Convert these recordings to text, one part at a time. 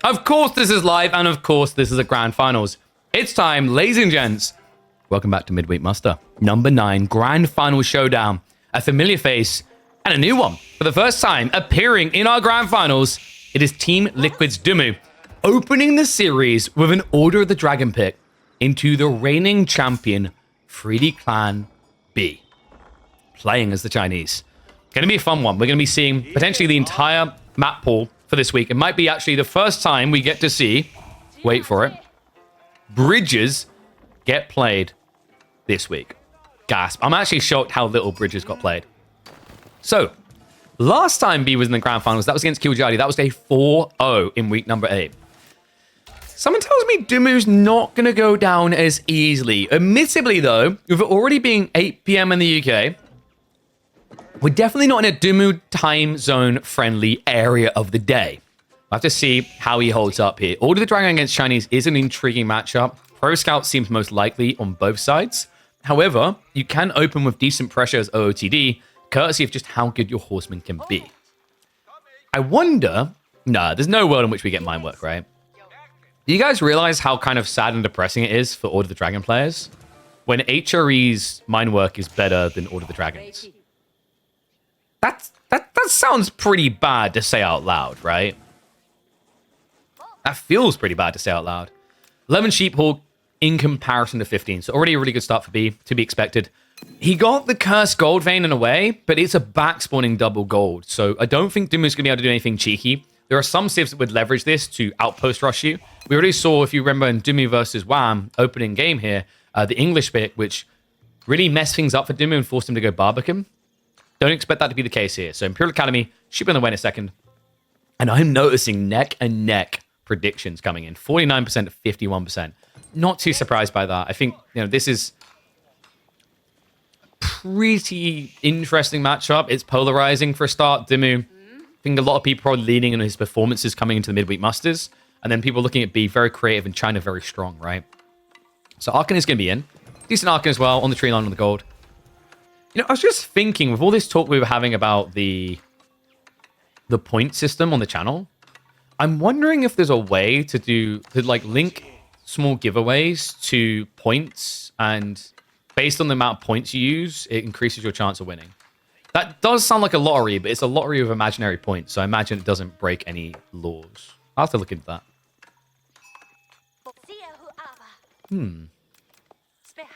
Of course this is live, and of course this is a grand finals. It's time, ladies and gents. Welcome back to Midweek Muster. Number 9, grand final showdown. A familiar face and a new one. For the first time appearing in our grand finals, it is Team Liquid's Demu, opening the series with an Order of the Dragon pick into the reigning champion, 3D Clan B, playing as the Chinese. Going to be a fun one. We're going to be seeing potentially the entire map pool for this week. It might be actually the first time we get to see, wait for it, bridges get played this week. Gasp. I'm actually shocked how little bridges got played. So, last time B was in the grand finals, that was against Kiljadi. That was a 4-0 in week number 8. Someone tells me Demu's not going to go down as easily. Admittedly, though, with it already being 8 p.m. in the UK, we're definitely not in a Demu time zone friendly area of the day. We'll have to see how he holds up here. Order of the Dragon against Chinese is an intriguing matchup. Pro Scout seems most likely on both sides. However, you can open with decent pressure as OOTD, courtesy of just how good your horseman can be. I wonder... Nah, there's no world in which we get mine work, right? Do you guys realize how kind of sad and depressing it is for Order of the Dragon players? When HRE's mine work is better than Order of the Dragons. That sounds pretty bad to say out loud, right? That feels pretty bad to say out loud. 11 Sheephawk in comparison to 15. So already a really good start for B, to be expected. He got the Cursed Gold Vein in a way, but it's a back-spawning double gold. So I don't think Demu's going to be able to do anything cheeky. There are some civs that would leverage this to outpost rush you. We already saw, if you remember, in Demu versus Wham, opening game here, the English pick, which really messed things up for Demu and forced him to go Barbican. Don't expect that to be the case here. So Imperial Academy should be on the way in a second. And I'm noticing neck and neck predictions coming in. 49% to 51%. Not too surprised by that. I think, this is pretty interesting matchup. It's polarizing for a start. Demu, I think a lot of people are leaning on his performances coming into the midweek musters. And then people looking at B, very creative, and China very strong, right? So Arkan is going to be in. Decent Arkan as well, on the tree line on the gold. I was just thinking, with all this talk we were having about the point system on the channel, I'm wondering if there's a way to link small giveaways to points, and based on the amount of points you use, it increases your chance of winning. That does sound like a lottery, but it's a lottery of imaginary points, so I imagine it doesn't break any laws. I'll have to look into that.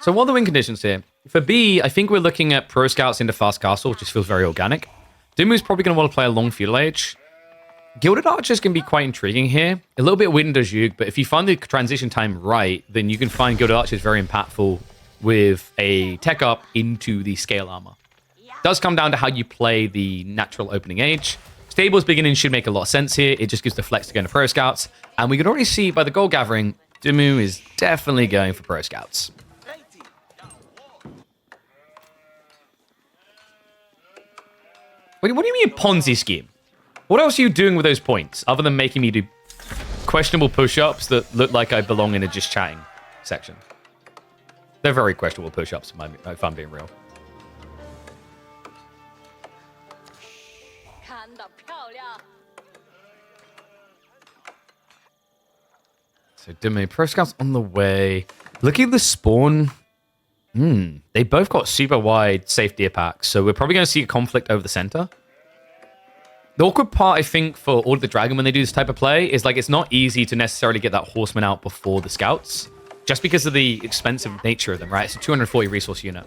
So what are the win conditions here? For B, I think we're looking at Pro Scouts into Fast Castle, which just feels very organic. Demu's probably going to want to play a long Feudal Age. Gilded Archers can be quite intriguing here. A little bit weird in Dajug, but if you find the transition time right, then you can find Gilded Archers very impactful with a tech up into the scale armor. It does come down to how you play the natural opening age. Stables beginning should make a lot of sense here. It just gives the flex to go into Pro Scouts. And we can already see by the gold gathering, Demu is definitely going for Pro Scouts. What do you mean Ponzi scheme? What else are you doing with those points, other than making me do questionable push-ups that look like I belong in a just chatting section? They're very questionable push-ups, if I'm being real. So Demu, Pro Scouts on the way. Looking at the spawn... They both got super wide safe deer packs, so we're probably going to see a conflict over the center. The awkward part, I think, for Order of the Dragon when they do this type of play is it's not easy to necessarily get that horseman out before the scouts, just because of the expensive nature of them, right? It's a 240 resource unit.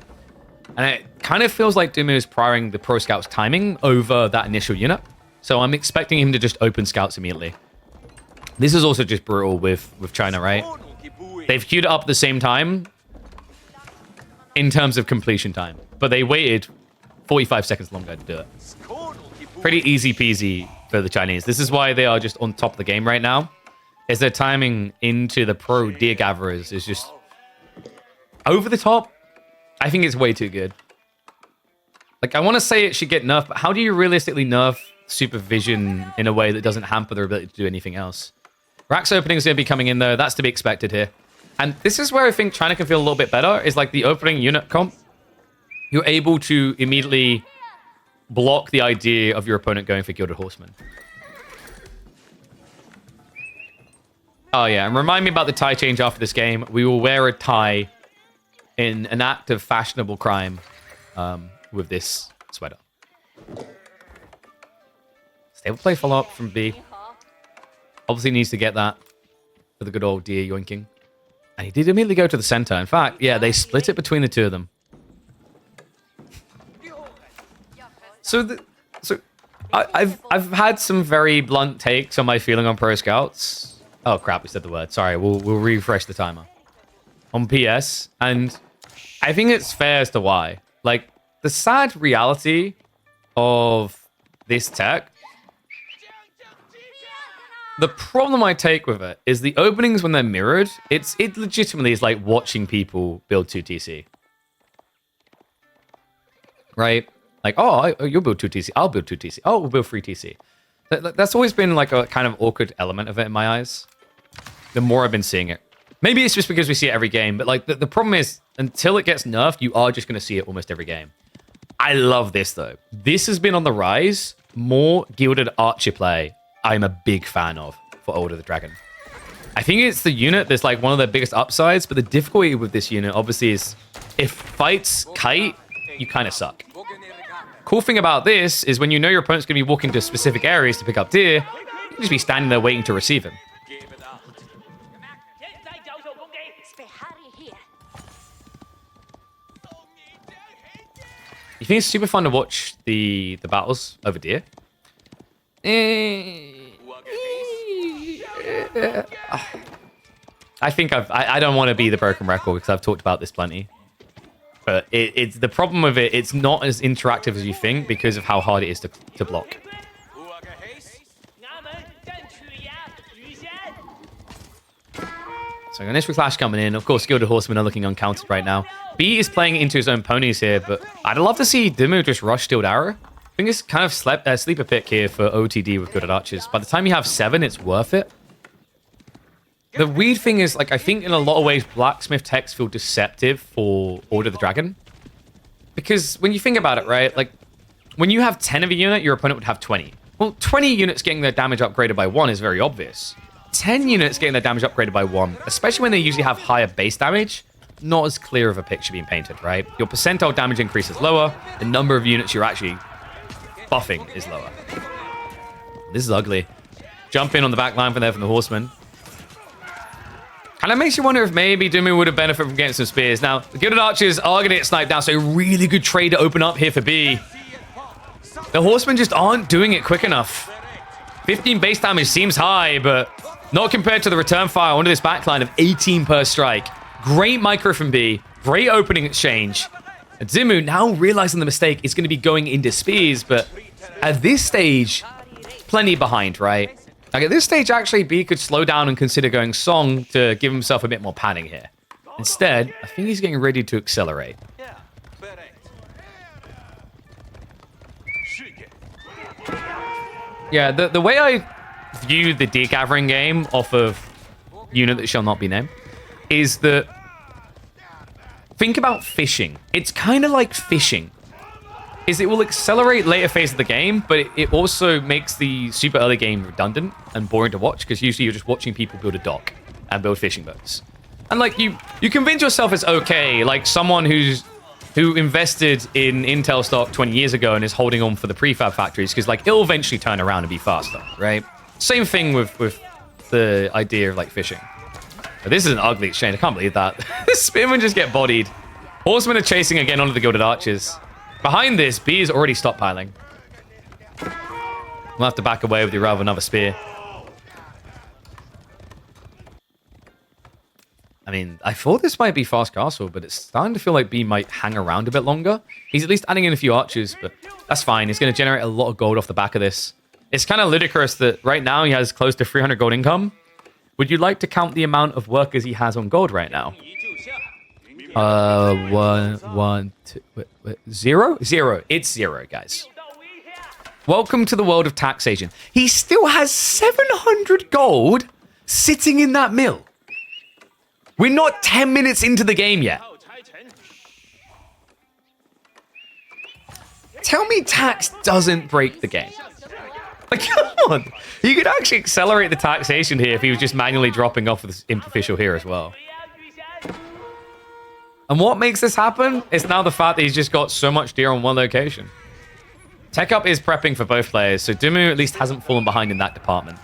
And it kind of feels like Demu is prioring the Pro Scouts timing over that initial unit. So I'm expecting him to just open scouts immediately. This is also just brutal with China, right? They've queued it up at the same time in terms of completion time, but they waited 45 seconds longer to do it. Pretty easy peasy for the Chinese. This is why they are just on top of the game right now, is their timing into the pro deer gatherers is just over the top. I think it's way too good. I want to say it should get nerfed, but how do you realistically nerf supervision in a way that doesn't hamper their ability to do anything else? Rax opening is going to be coming in, though. That's to be expected here. And this is where I think China can feel a little bit better, is the opening unit comp. You're able to immediately block the idea of your opponent going for Gilded Horseman. Oh, yeah. And remind me about the tie change after this game. We will wear a tie in an act of fashionable crime with this sweater. Stable play follow-up from B. Obviously needs to get that for the good old deer yoinking. And he did immediately go to the center. In fact, yeah, they split it between the two of them. So I've had some very blunt takes on my feeling on Pro Scouts. Oh crap, we said the word. Sorry, we'll refresh the timer. On PS, and I think it's fair as to why. Like, the sad reality of this tech, the problem I take with it is the openings when they're mirrored, it legitimately is like watching people build 2TC. Right? Like, oh, you'll build 2TC, I'll build 2TC, oh, we'll build 3TC. That's always been like a kind of awkward element of it in my eyes. The more I've been seeing it. Maybe it's just because we see it every game, but like the problem is, until it gets nerfed, you are just going to see it almost every game. I love this though. This has been on the rise. More gilded archer play I'm a big fan of for Order of the Dragon. I think it's the unit that's like one of the biggest upsides, but the difficulty with this unit obviously is if fights kite, you kind of suck. Cool thing about this is when you know your opponent's going to be walking to specific areas to pick up deer, you can just be standing there waiting to receive him. You think it's super fun to watch the battles over deer? I think I don't want to be the broken record because I've talked about this plenty. But it's the problem with it, it's not as interactive as you think because of how hard it is to block. So initial clash coming in. Of course, Gilded Horsemen are looking uncounted right now. B is playing into his own ponies here, but I'd love to see Demu just rush Steeled Arrow. I think it's kind of sleeper pick here for OTD with Gilded Archers. By the time you have 7, it's worth it. The weird thing is, like, I think in a lot of ways, Blacksmith techs feel deceptive for Order of the Dragon. Because when you think about it, right, like, when you have 10 of a unit, your opponent would have 20. Well, 20 units getting their damage upgraded by 1 is very obvious. 10 units getting their damage upgraded by 1, especially when they usually have higher base damage, not as clear of a picture being painted, right? Your percentile damage increase is lower, the number of units you're actually buffing is lower. This is ugly. Jump in on the back line from the Horsemen. Kind of makes you wonder if maybe Demu would have benefited from getting some spears. Now, the Gilded Archers are going to get sniped down, so a really good trade to open up here for B. The Horsemen just aren't doing it quick enough. 15 base damage seems high, but not compared to the return fire onto this backline of 18 per strike. Great micro from B. Great opening exchange. And Demu, now realizing the mistake, is going to be going into spears, but at this stage, plenty behind, right? Like at this stage, actually, B could slow down and consider going Song to give himself a bit more padding here. Instead, I think he's getting ready to accelerate. Yeah, the way I view the deer gathering game off of unit that shall not be named is that think about fishing. It's kind of like fishing. Is it will accelerate later phase of the game, but it also makes the super early game redundant and boring to watch because usually you're just watching people build a dock and build fishing boats. And like you convince yourself it's okay, like someone who invested in Intel stock 20 years ago and is holding on for the prefab factories because like it'll eventually turn around and be faster, right? Same thing with the idea of like fishing. But this is an ugly exchange. I can't believe that. The Spearmen just get bodied. Horsemen are chasing again onto the Gilded Archers. Behind this, B is already stockpiling. We'll have to back away with the rather another spear. I mean, I thought this might be fast castle, but it's starting to feel like B might hang around a bit longer. He's at least adding in a few archers, but that's fine. He's going to generate a lot of gold off the back of this. It's kind of ludicrous that right now he has close to 300 gold income. Would you like to count the amount of workers he has on gold right now? Zero? Zero. It's zero, guys. Welcome to the world of taxation. He still has 700 gold sitting in that mill. We're not 10 minutes into the game yet. Tell me tax doesn't break the game. Like, come on. You could actually accelerate the taxation here if he was just manually dropping off this imp official here as well. And what makes this happen is now the fact that he's just got so much deer on one location. Tech Up is prepping for both players, so Demu at least hasn't fallen behind in that department.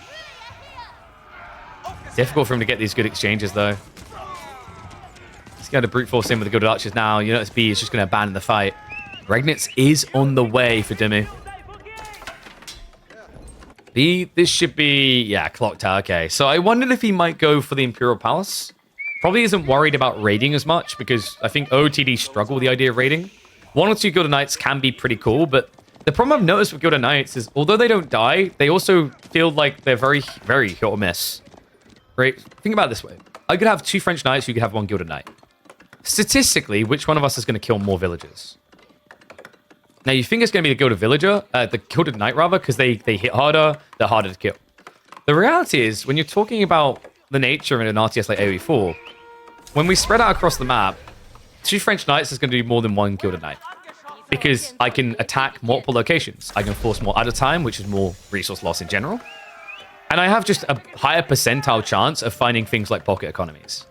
Difficult for him to get these good exchanges, though. He's going to brute force in with the good archers now. You notice B is just going to abandon the fight. Regnitz is on the way for Demu. B, this should be... Yeah, clock tower. Okay, so I wondered if he might go for the Imperial Palace. Probably isn't worried about raiding as much because I think OOTD struggle with the idea of raiding. 1 or 2 Gilded Knights can be pretty cool, but the problem I've noticed with Gilded Knights is although they don't die, they also feel like they're very, very hit or miss. Right? Think about it this way. I could have 2 French Knights, you could have 1 Gilded Knight. Statistically, which one of us is going to kill more villagers? Now, you think it's going to be the Gilded Villager, the Gilded Knight rather, because they hit harder, they're harder to kill. The reality is, when you're talking about the nature of an RTS like AoE4, when we spread out across the map, 2 French Knights is going to do more than 1 Gilded Knight. Because I can attack multiple locations. I can force more at a time, which is more resource loss in general. And I have just a higher percentile chance of finding things like pocket economies.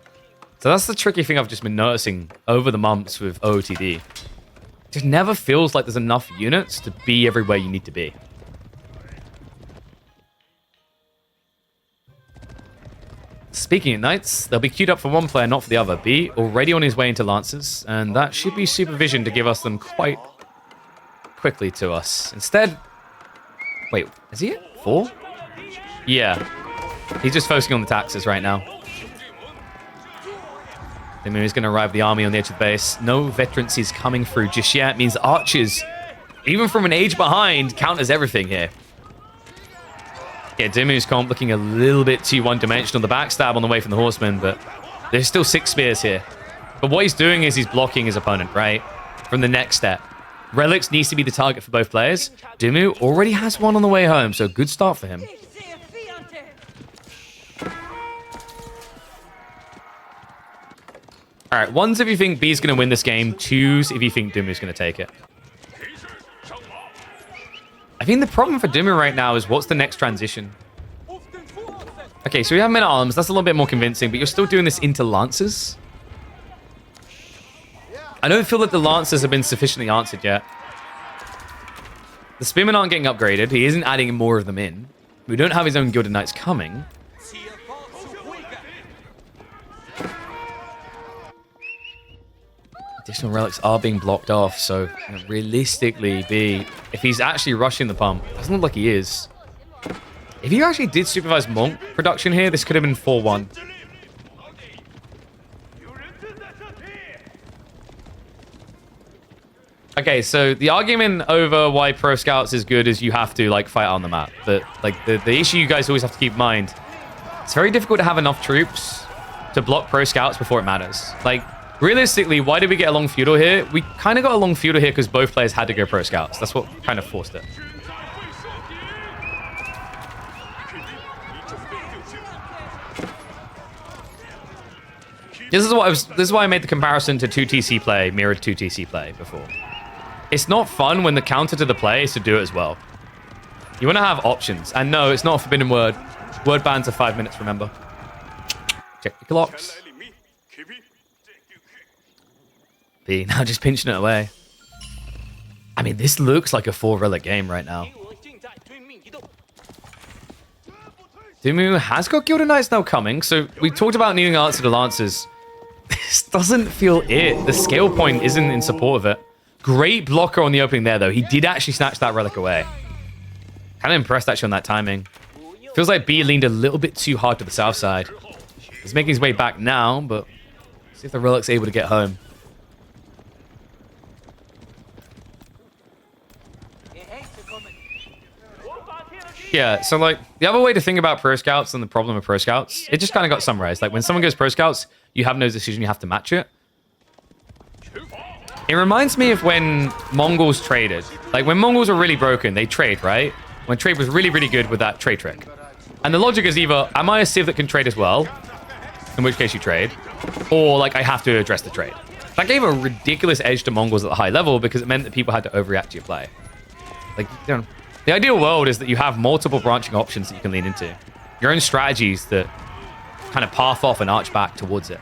So that's the tricky thing I've just been noticing over the months with OOTD. It just never feels like there's enough units to be everywhere you need to be. Speaking of knights, they'll be queued up for one player, not for the other. B already on his way into lancers, and that should be supervision to give us them quite quickly to us. Instead, wait, is he at 4? Yeah, he's just focusing on the taxes right now. Demu is going to arrive the army on the edge of the base. No veterancies coming through just yet. It means archers, even from an age behind, counters everything here. Yeah, Demu's comp looking a little bit too one-dimensional. The backstab on the way from the horseman, but there's still 6 spears here. But what he's doing is he's blocking his opponent, right? From the next step. Relics needs to be the target for both players. Demu already has one on the way home, so good start for him. All right, 1s if you think B's going to win this game. 2s if you think Demu's going to take it. I think the problem for Demu right now is what's the next transition? Okay, so we have men at arms. That's a little bit more convincing, but you're still doing this into lancers. I don't feel that the lancers have been sufficiently answered yet. The spearmen aren't getting upgraded. He isn't adding more of them in. We don't have his own Gilded Knights coming. Additional relics are being blocked off, so you know, realistically, B, if he's actually rushing the pump, doesn't look like he is. If you actually did supervise monk production here, this could have been 4-1. Okay, so the argument over why Pro Scouts is good is you have to like fight on the map. But like the issue you guys always have to keep in mind, it's very difficult to have enough troops to block Pro Scouts before it matters. Like, realistically, why did we get a long feudal here? We kind of got a long feudal here because both players had to go Pro Scouts. That's what kind of forced it. This is why I made the comparison to 2TC play, mirrored 2TC play before. It's not fun when the counter to the play is to do it as well. You want to have options. And no, it's not a forbidden word. Word bans are 5 minutes, remember. Check the clocks. B now just pinching it away. I mean, this looks like a 4-relic game right now. Demu has got Gilded Knights now coming, so we talked about needing answer to Lancers. This doesn't feel it. The scale point isn't in support of it. Great blocker on the opening there, though. He did actually snatch that relic away. Kind of impressed, actually, on that timing. Feels like B leaned a little bit too hard to the south side. He's making his way back now, but see if the relic's able to get home. Yeah, so like the other way to think about Pro Scouts and the problem of Pro Scouts, it just kind of got summarized. Like when someone goes Pro Scouts, you have no decision, you have to match it. It reminds me of when Mongols traded. Like when Mongols were really broken, they trade, right? When trade was really, really good with that trade trick. And the logic is either, am I a civ that can trade as well? In which case you trade. Or like I have to address the trade. That gave a ridiculous edge to Mongols at the high level because it meant that people had to overreact to your play. Like, you know, The ideal world is that you have multiple branching options that you can lean into. Your own strategies that kind of path off and arch back towards it.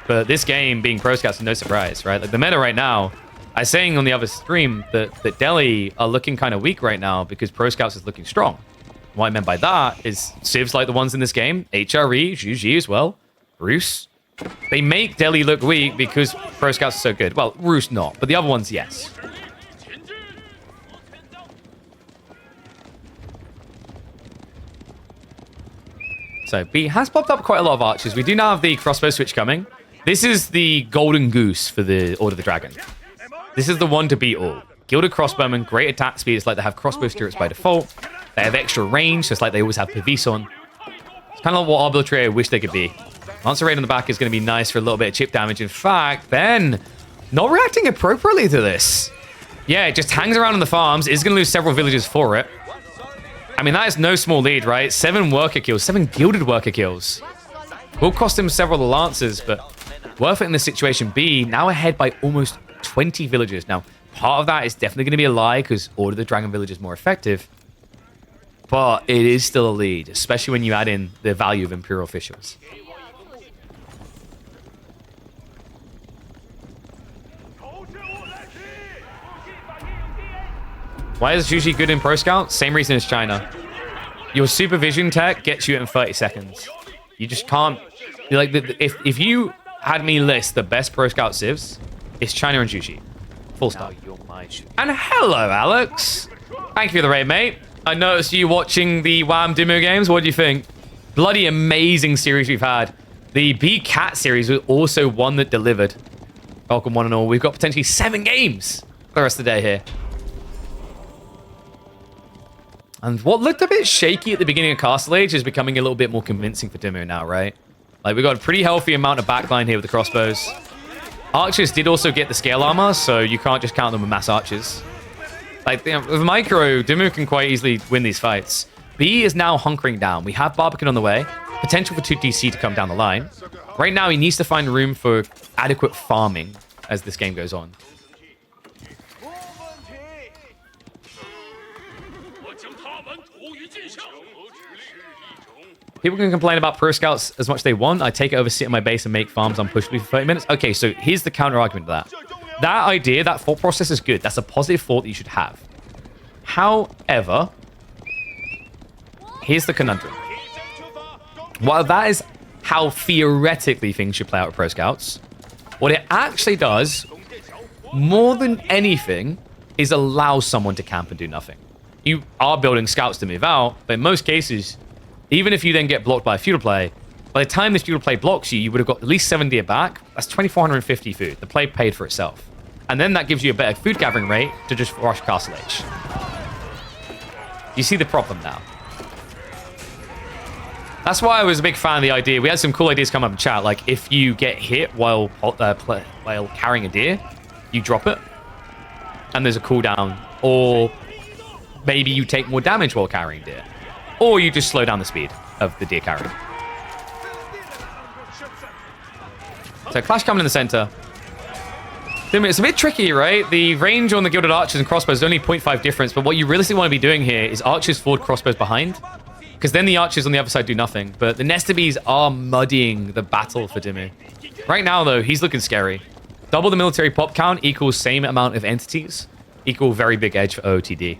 But this game, being Pro Scouts, is no surprise, right? Like the meta right now, I was saying on the other stream that Delhi are looking kind of weak right now because Pro Scouts is looking strong. What I meant by that is civs like the ones in this game, HRE, Juji as well, Rus. They make Delhi look weak because Pro Scouts are so good. Well, Rus not, but the other ones, yes. So B has popped up quite a lot of archers. We do now have the crossbow switch coming. This is the golden goose for the Order of the Dragon. This is the one to beat all. Gilded crossbowmen, great attack speed. It's like they have crossbow turrets by default. They have extra range, so it's like they always have Pavis on. It's kind of like what Arbitrary wish they could be. Lancer Raid on the back is going to be nice for a little bit of chip damage. In fact, Ben not reacting appropriately to this. Yeah, it just hangs around in the farms. Is going to lose several villages for it. I mean, that is no small lead, right? 7 worker kills, 7 gilded worker kills. Will cost him several lancers, but worth it in this situation. B now ahead by almost 20 villagers. Now, part of that is definitely going to be a lie because Order of the Dragon village is more effective. But it is still a lead, especially when you add in the value of Imperial officials. Why is Juji good in Pro Scout? Same reason as China. Your supervision tech gets you in 30 seconds. You just can't... Like, if you had me list the best Pro Scout civs, it's China and Juji. Full stop. And hello, Alex. Thank you for the raid, mate. I noticed you watching the WAM Demu games. What do you think? Bloody amazing series we've had. The B-Cat series was also one that delivered. Welcome, one and all. We've got potentially 7 games for the rest of the day here. And what looked a bit shaky at the beginning of Castle Age is becoming a little bit more convincing for Demu now, right? Like, we've got a pretty healthy amount of backline here with the crossbows. Archers did also get the scale armor, so you can't just count them with mass archers. Like, you know, with micro, Demu can quite easily win these fights. B is now hunkering down. We have Barbican on the way. Potential for 2DC to come down the line. Right now, he needs to find room for adequate farming as this game goes on. People can complain about Pro Scouts as much as they want. I take it over, sit in my base, and make farms unpushable for 30 minutes. Okay, so here's the counter argument to that. That idea, that thought process is good. That's a positive thought that you should have. However, here's the conundrum. While that is how theoretically things should play out with Pro Scouts, what it actually does, more than anything, is allow someone to camp and do nothing. You are building scouts to move out, but in most cases, even if you then get blocked by a feudal play, by the time this feudal play blocks you, you would have got at least 7 deer back. That's 2,450 food. The play paid for itself. And then that gives you a better food gathering rate to just rush Castle Age. You see the problem now. That's why I was a big fan of the idea. We had some cool ideas come up in chat. Like, if you get hit while carrying a deer, you drop it. And there's a cooldown. Or maybe you take more damage while carrying deer. Or you just slow down the speed of the deer carry. So Clash coming in the center. It's a bit tricky, right? The range on the Gilded Archers and Crossbows is only 0.5 difference, but what you realistically want to be doing here is Archers forward, Crossbows behind. Because then the Archers on the other side do nothing. But the Nesta Bees are muddying the battle for Demu. Right now, though, he's looking scary. Double the military pop count equals same amount of entities. Equal very big edge for OOTD.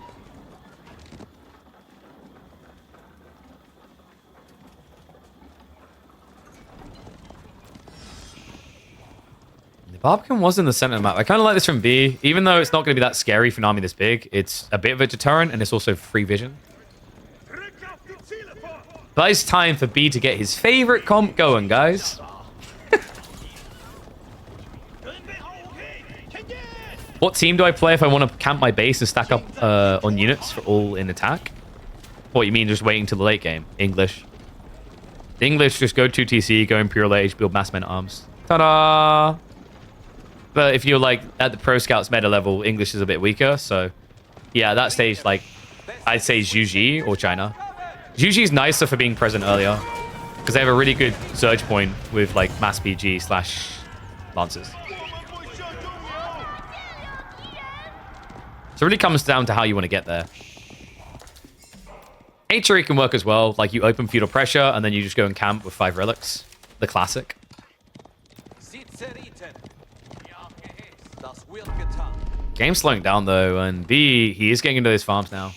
Barbican was in the center of the map. I kind of like this from B. Even though it's not going to be that scary for an army this big, it's a bit of a deterrent, and it's also free vision. But it's time for B to get his favorite comp going, guys. What team do I play if I want to camp my base and stack up on units for all in attack? What, you mean just waiting till the late game? English. The English just go 2TC, go Imperial Age, build mass men at arms. Ta-da! But if you're like at the Pro Scouts meta level, English is a bit weaker. So yeah, at that stage, like I'd say Juji or China. Juji's nicer for being present earlier because they have a really good surge point with like mass PG / Lancers. So it really comes down to how you want to get there. H3 can work as well. Like, you open feudal pressure, and then you just go and camp with 5 relics. The classic. Game's slowing down, though, and B, he is getting into those farms now.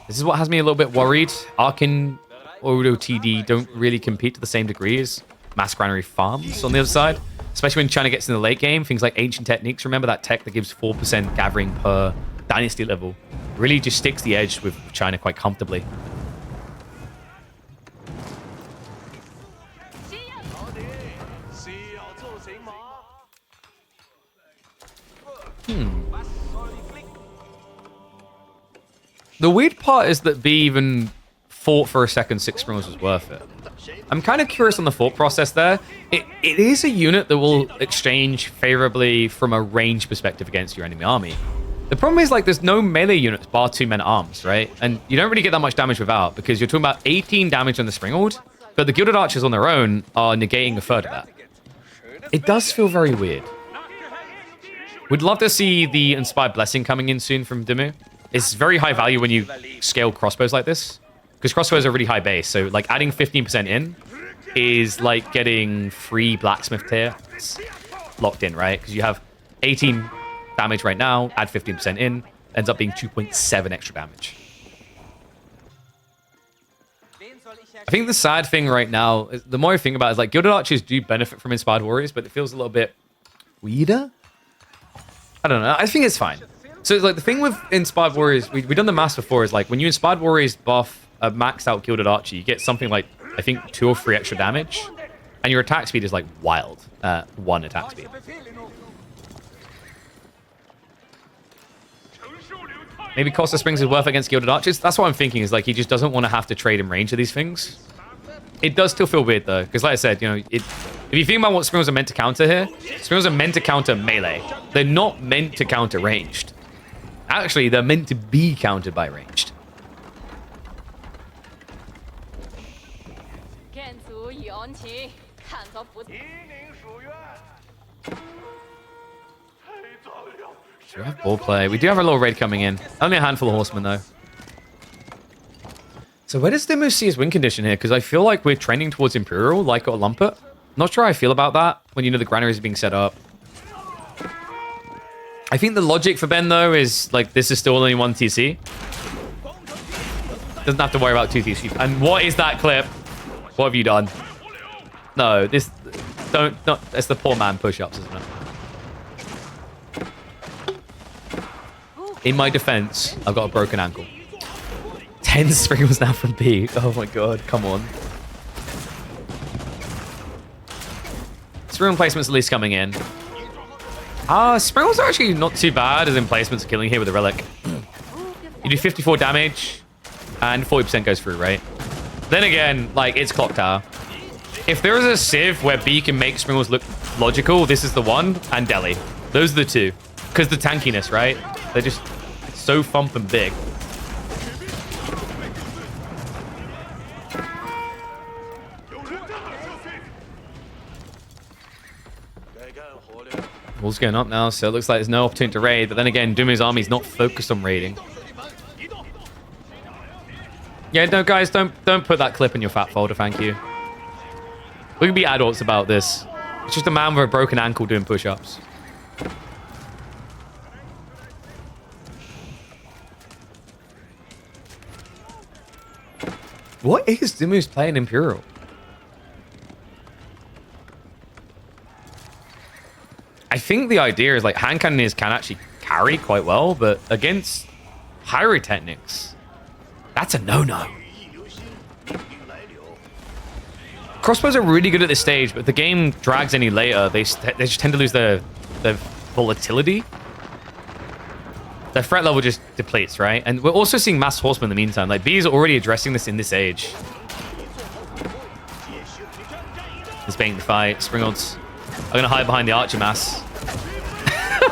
This is what has me a little bit worried. Arc and OTD don't really compete to the same degree as mass granary farms on the other side. Especially when China gets in the late game. Things like ancient techniques. Remember that tech that gives 4% gathering per dynasty level? Really just sticks the edge with China quite comfortably. The weird part is that B even fought for a second 6 Springles was worth it. I'm kind of curious on the thought process there. It is a unit that will exchange favorably from a range perspective against your enemy army. The problem is, like, there's no melee units bar 2 men at arms, right? And you don't really get that much damage without, because you're talking about 18 damage on the Springald, but the Gilded Archers on their own are negating a third of that. It does feel very weird. We'd love to see the Inspired Blessing coming in soon from Demu. It's very high value when you scale crossbows like this, because crossbows are really high base, so like adding 15% in is like getting free blacksmith tier locked in, right? Because you have 18 damage right now, add 15% in, ends up being 2.7 extra damage. I think the sad thing right now, the more I think about it, is like Gilded Archers do benefit from Inspired Warriors, but it feels a little bit weirder. I don't know. I think it's fine. So it's like the thing with Inspired Warriors, we've done the math before, is like when you Inspired Warriors buff a maxed out Gilded Archer, you get something like, I think, 2 or 3 extra damage. And your attack speed is like wild. 1 attack speed. Maybe Costa Springs is worth against Gilded Archers. That's what I'm thinking, is like he just doesn't want to have to trade in range of these things. It does still feel weird though, because like I said, you know, if you think about what Springles are meant to counter here, Springles are meant to counter melee. They're not meant to counter ranged. Actually, they're meant to be countered by ranged. Do we have ball play? We do have a little raid coming in. Only a handful of horsemen, though. So where does Demu see his win condition here? Because I feel like we're trending towards Imperial, like Olympet. Not sure how I feel about that when, you know, the granaries are being set up. I think the logic for Ben, though, is, like, this is still only 1 TC. Doesn't have to worry about 2 TC. And what is that clip? What have you done? No, this... Don't... Not, it's the poor man push-ups, isn't it? In my defense, I've got a broken ankle. 10 Springles now from B. Oh my god, come on. Springle placements at least coming in. Springles are actually not too bad as emplacements are killing here with a relic. You do 54 damage, and 40% goes through, right? Then again, like, it's Clock Tower. If there is a Civ where B can make Springles look logical, this is the one, and Delhi. Those are the two. Because the tankiness, right? They're just so thump and big. Wall's going up now, so it looks like there's no opportunity to raid. But then again, Demu's army's not focused on raiding. Yeah, no, guys, don't put that clip in your fat folder, thank you. We can be adults about this. It's just a man with a broken ankle doing push-ups. What is Demu's playing Imperial? I think the idea is like hand cannoneers can actually carry quite well, but against pyrotechnics, that's a no-no. Crossbows are really good at this stage, but if the game drags any later, they just tend to lose their volatility. Their threat level just depletes, right? And we're also seeing mass horsemen in the meantime. Like, B is already addressing this in this age. He's baiting the fight. Springalds are going to hide behind the archer mass.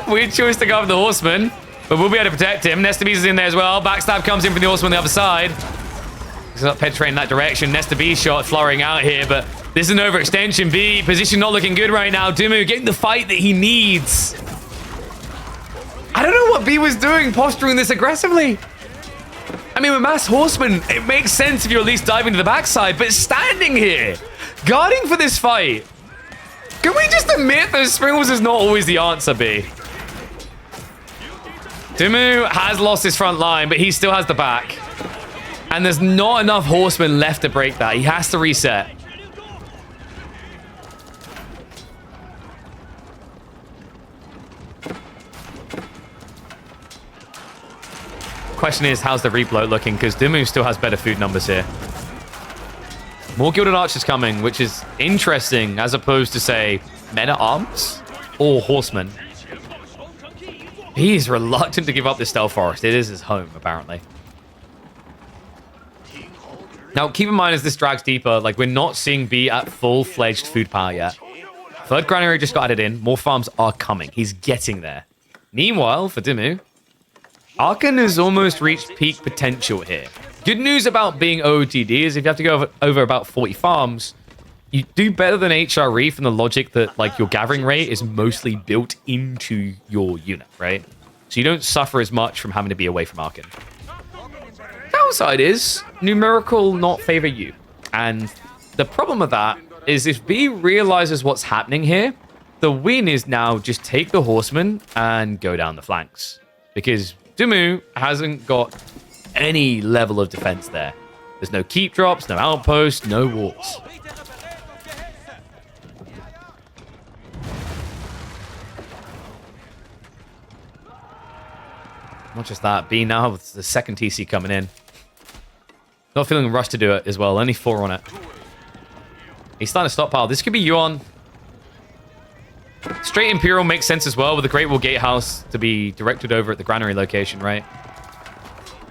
Weird choice to go with the horseman, but we'll be able to protect him. Nesta Beast is in there as well. Backstab comes in from the horseman on the other side. He's not penetrating that direction. Nesta Beast shot flowering out here, but this is an overextension. B, position not looking good right now. Demu getting the fight that he needs. I don't know what B was doing, posturing this aggressively. I mean, with mass horsemen, it makes sense if you're at least diving to the backside, but standing here, guarding for this fight, can we just admit that Springles is not always the answer, B? Demu has lost his front line, but he still has the back. And there's not enough horsemen left to break that. He has to reset. Question is, how's the reload looking? Because Demu still has better food numbers here. More Gilded Archers coming, which is interesting, as opposed to, say, men-at-arms or horsemen. He's reluctant to give up this Stealth Forest. It is his home, apparently. Now, keep in mind, as this drags deeper, like, we're not seeing B at full-fledged food power yet. Third granary just got added in. More farms are coming. He's getting there. Meanwhile, for Demu, Arkan has almost reached peak potential here. Good news about being OOTD is if you have to go over about 40 farms, you do better than HRE from the logic that, like, your gathering rate is mostly built into your unit, right? So you don't suffer as much from having to be away from Arkan. Downside is, numerical not favor you. And the problem with that is if B realizes what's happening here, the win is now just take the horsemen and go down the flanks. Because Demu hasn't got any level of defense there. There's no keep drops, no outposts, no walls. Not just that, B now with the second TC coming in. Not feeling rushed to do it as well, only 4 on it. He's starting to stockpile. This could be Yuan. Straight Imperial makes sense as well with the Great Wall Gatehouse to be directed over at the granary location, right?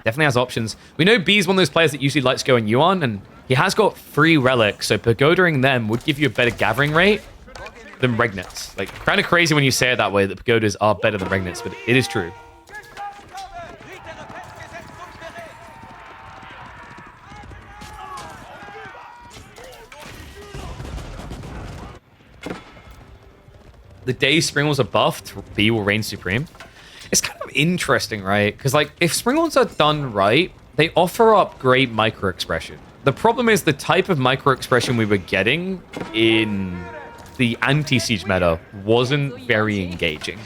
Definitely has options. We know B's one of those players that usually likes going Yuan, and he has got 3 relics, so pagodaing them would give you a better gathering rate than Regnets. Like, kind of crazy when you say it that way, that pagodas are better than Regnets, but it is true. The day Springwalls are buffed, B will reign supreme. It's kind of interesting, right? Because, like, if Springwalls are done right, they offer up great micro-expression. The problem is the type of micro-expression we were getting in the anti-siege meta wasn't very engaging.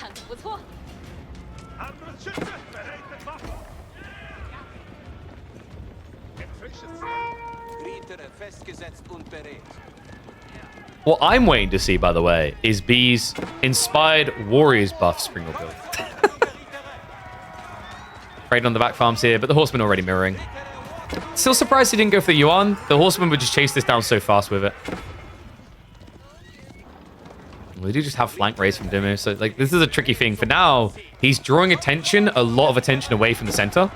What I'm waiting to see, by the way, is B's Inspired Warriors buff Springwall build. Raiding on the back farms here, but the Horseman already mirroring. Still surprised he didn't go for the Yuan. The Horseman would just chase this down so fast with it. Well, they do just have flank raids from Demu, so, like, this is a tricky thing. For now, he's drawing attention, a lot of attention away from the center.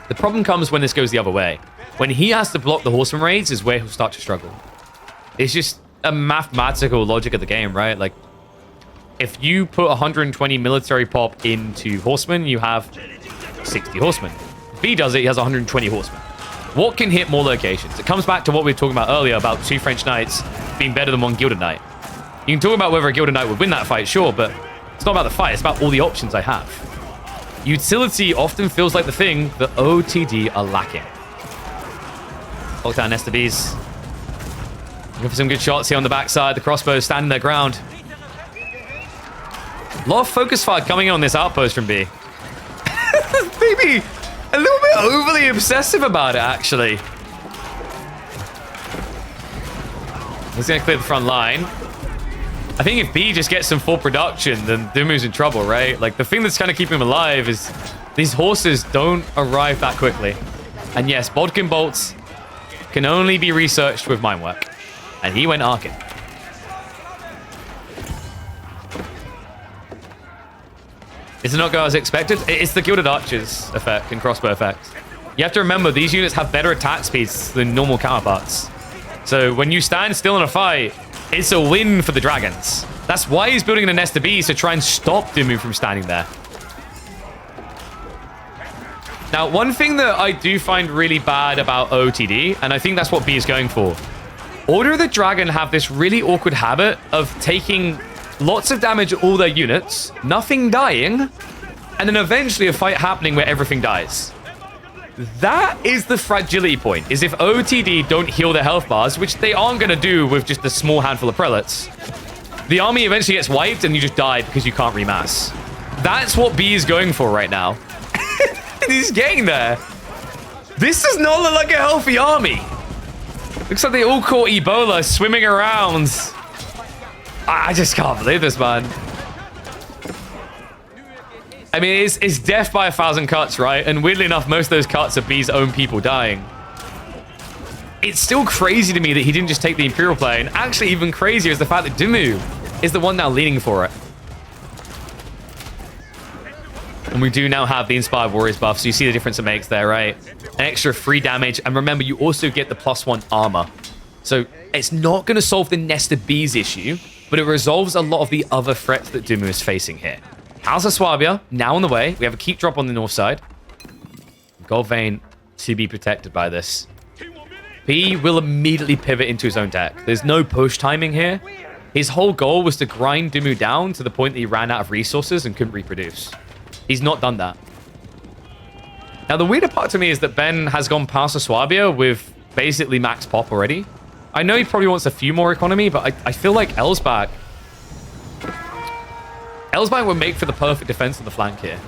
The problem comes when this goes the other way. When he has to block the Horseman raids is where he'll start to struggle. It's just a mathematical logic of the game, right? Like, if you put 120 military pop into Horsemen, you have 60 Horsemen. If B does it, he has 120 Horsemen. What can hit more locations? It comes back to what we were talking about earlier about 2 French Knights being better than 1 Gilded Knight. You can talk about whether a Gilded Knight would win that fight, sure, but it's not about the fight, it's about all the options I have. Utility often feels like the thing that OTD are lacking. Lock down STBs. Looking for some good shots here on the backside. The crossbows standing their ground. A lot of focus fire coming in on this outpost from B. Maybe a little bit overly obsessive about it, actually. He's going to clear the front line. I think if B just gets some full production, then Demu's in trouble, right? Like, the thing that's kind of keeping him alive is these horses don't arrive that quickly. And yes, Bodkin bolts can only be researched with mine work. And he went Arkin. Does it not go as expected? It's the Gilded Archers effect and crossbow effect. You have to remember, these units have better attack speeds than normal counterparts. So when you stand still in a fight, it's a win for the dragons. That's why he's building an nest of bees to try and stop Demu from standing there. Now, one thing that I do find really bad about OTD, and I think that's what B is going for, Order of the Dragon have this really awkward habit of taking lots of damage at all their units, nothing dying, and then eventually a fight happening where everything dies. That is the fragility point, is if OTD don't heal their health bars, which they aren't going to do with just a small handful of prelates, the army eventually gets wiped and you just die because you can't remass. That's what B is going for right now. He's getting there. This does not look like a healthy army. Looks like they all caught Ebola swimming around. I just can't believe this, man. I mean, it's death by 1,000 cuts, right? And weirdly enough, most of those cuts are B's own people dying. It's still crazy to me that he didn't just take the Imperial play. And actually, even crazier is the fact that Demu is the one now leaning for it. And we do now have the Inspired Warriors buff, so you see the difference it makes there, right? An extra 3 damage, and remember, you also get the +1 armor. So it's not going to solve the Nesta Bees issue, but it resolves a lot of the other threats that Demu is facing here. House of Swabia, now on the way. We have a keep drop on the north side. Gold Vein to be protected by this. P will immediately pivot into his own deck. There's no push timing here. His whole goal was to grind Demu down to the point that he ran out of resources and couldn't reproduce. He's not done that. Now, the weirder part to me is that Ben has gone past Swabia with basically max pop already. I know he probably wants a few more economy, but I feel like Elsbach would make for the perfect defense on the flank here.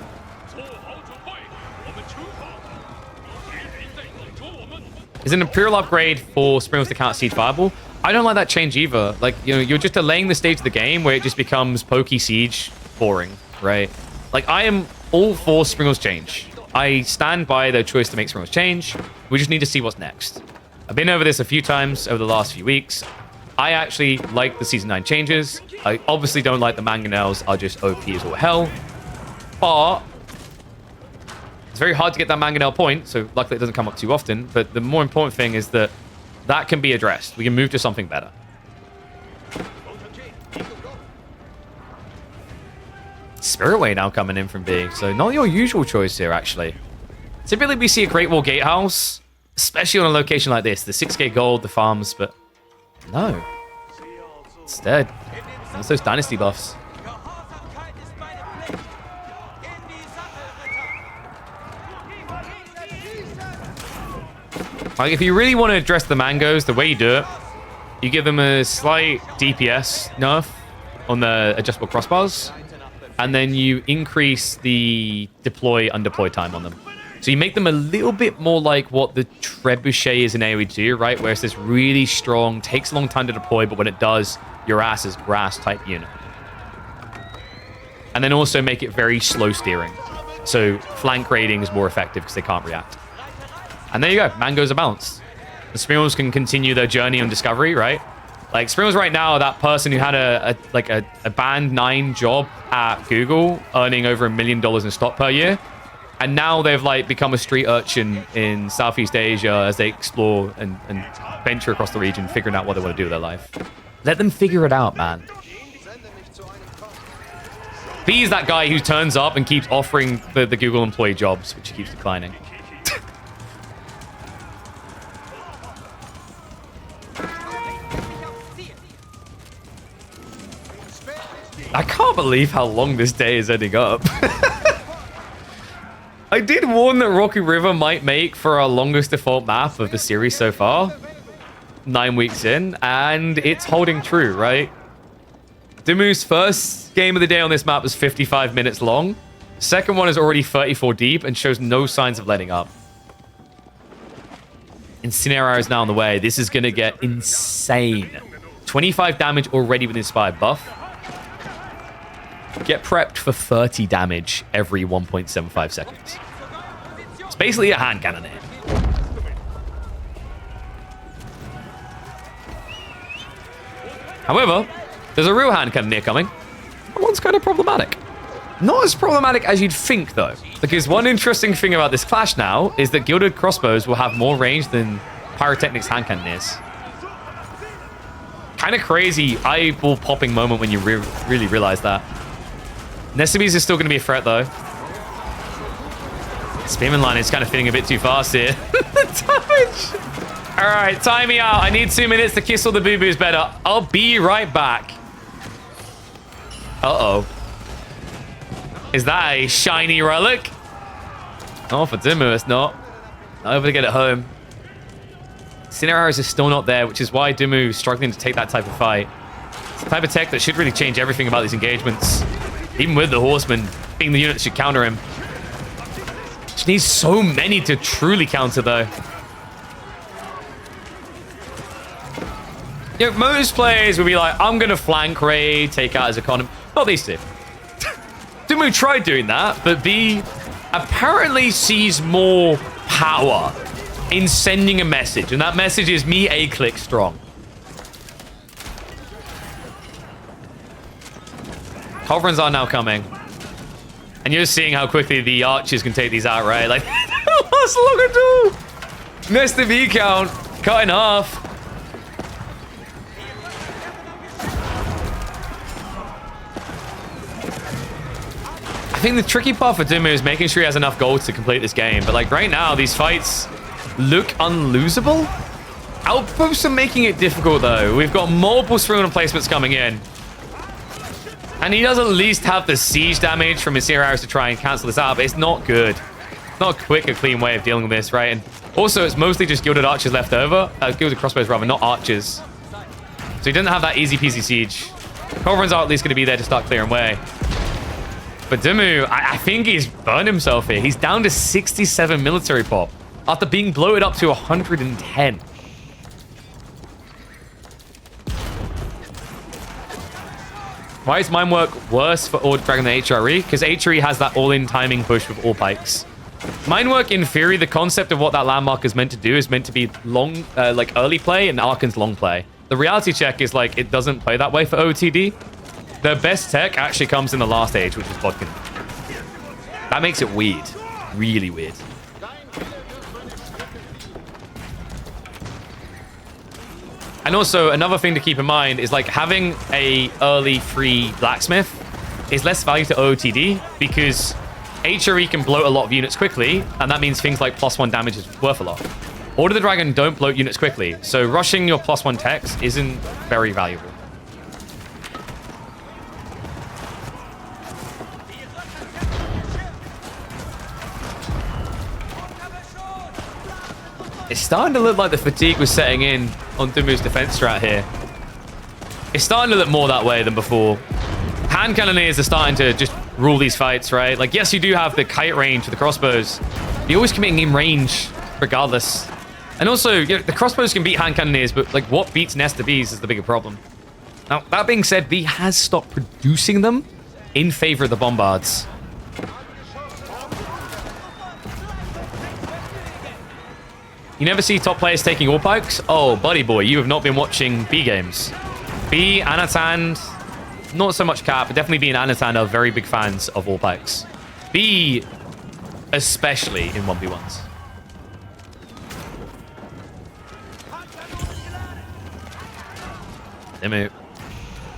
Is an Imperial upgrade for Springles to counter Siege viable? I don't like that change either. Like, you know, you're just delaying the stage of the game where it just becomes pokey Siege boring, right? Like, I am all for Springles change. I stand by their choice to make Springles change. We just need to see what's next. I've been over this a few times over the last few weeks. I actually like the Season 9 changes. I obviously don't like the mangonels are just OP as all hell. But it's very hard to get that mangonel point, so luckily it doesn't come up too often. But the more important thing is that that can be addressed. We can move to something better. Spirit Way now coming in from B, so not your usual choice here, actually. Typically, we see a Great Wall Gatehouse, especially on a location like this. The 6k gold, the farms, but no. Instead, it's those dynasty buffs. Like, if you really want to address the mangoes, the way you do it, you give them a slight DPS nerf on the adjustable crossbars, and then you increase the deploy-undeploy time on them. So you make them a little bit more like what the Trebuchet is in AoE 2, right? Where it's this really strong, takes a long time to deploy, but when it does, your ass is grass type unit. And then also make it very slow steering. So flank raiding is more effective because they can't react. And there you go, mangoes are balanced. The Springles can continue their journey on discovery, right? Like, Springles right now are that person who had a band 9 job at Google, earning over $1 million in stock per year. And now they've, like, become a street urchin in Southeast Asia as they explore and venture across the region, figuring out what they want to do with their life. Let them figure it out, man. B is that guy who turns up and keeps offering the Google employee jobs, which he keeps declining. I can't believe how long this day is ending up. I did warn that Rocky River might make for our longest default map of the series so far. 9 weeks in, and it's holding true, right? Demu's first game of the day on this map was 55 minutes long. Second one is already 34 deep and shows no signs of letting up. Incinerar is now on the way. This is going to get insane. 25 damage already with Inspired buff. Get prepped for 30 damage every 1.75 seconds. It's basically a hand cannon here. However, there's a real hand cannon here coming. That one's kind of problematic. Not as problematic as you'd think, though. Because one interesting thing about this clash now is that Gilded Crossbows will have more range than Pyrotechnic's hand cannon is. Kind of crazy eyeball popping moment when you really realize that. Nestabees is still going to be a threat, though. Spearman line is kind of feeling a bit too fast here. The damage! All right, time me out. I need 2 minutes to kiss all the boo-boos better. I'll be right back. Uh-oh. Is that a shiny relic? Oh, for Demu, it's not. Not able to get it home. Incendiary arrows is still not there, which is why Demu is struggling to take that type of fight. It's the type of tech that should really change everything about these engagements. Even with the horsemen being the unit that should counter him. She needs so many to truly counter, though. You know, most players will be like, I'm going to flank raid, take out his economy. Not these two. Demu tried doing that, but B apparently sees more power in sending a message. And that message is me a click strong. Culverins are now coming. And you're seeing how quickly the archers can take these out, right? Like, let's look at two. Missed the V count. Cut in half. I think the tricky part for Demu is making sure he has enough gold to complete this game. But like right now, these fights look unlosable. Outposts are making it difficult though. We've got multiple spring replacements coming in. And he does at least have the siege damage from his Seer arrows to try and cancel this out, but it's not good. Not a quick or clean way of dealing with this, right? And also, it's mostly just gilded archers left over. Gilded crossbows rather, not archers. So he doesn't have that easy peasy siege. Culverins are at least going to be there to start clearing way. But Demu, I think he's burned himself here. He's down to 67 military pop after being bloated up to 110. Why is mine work worse for Ord Dragon than HRE? Because HRE has that all-in timing push with all pikes. Mine work, in theory, the concept of what that landmark is meant to do is meant to be long, like early play, and Arkan's long play. The reality check is like it doesn't play that way for OTD. The best tech actually comes in the last age, which is Bodkin. That makes it weird. Really weird. And also, another thing to keep in mind is like having a early free blacksmith is less value to OOTD because HRE can bloat a lot of units quickly, and that means things like +1 damage is worth a lot. Order the Dragon don't bloat units quickly, so rushing your +1 techs isn't very valuable. It's starting to look like the fatigue was setting in on Demu's defense strat here. It's starting to look more that way than before. Hand cannoneers are starting to just rule these fights, right? Like, yes, you do have the kite range for the crossbows. You're always committing in range regardless. And also, you know, the crossbows can beat hand cannoneers, but like what beats Nesta Bees is the bigger problem. Now, that being said, B has stopped producing them in favor of the bombards. You never see top players taking all pikes? Oh, buddy boy, you have not been watching B games. B, Anatan, not so much Cap, but definitely B and Anatan are very big fans of all pikes. B, especially in 1v1s. Demu.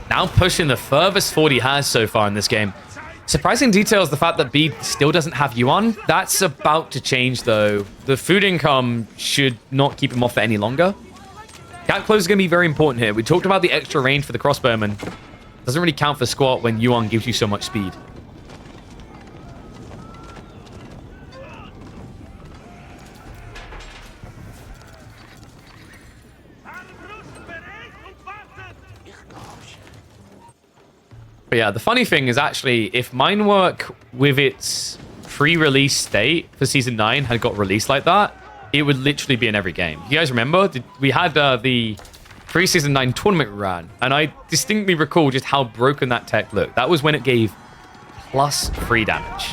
Now pushing the furthest forward he has so far in this game. Surprising detail is the fact that B still doesn't have Yuan. That's about to change, though. The food income should not keep him off for any longer. Gap close is going to be very important here. We talked about the extra range for the crossbowman. Doesn't really count for squat when Yuan gives you so much speed. But yeah, the funny thing is actually, if Minework with its pre-release state for Season 9 had got released like that, it would literally be in every game. You guys remember? We had the pre-Season 9 tournament run, and I distinctly recall just how broken that tech looked. That was when it gave plus 3 damage.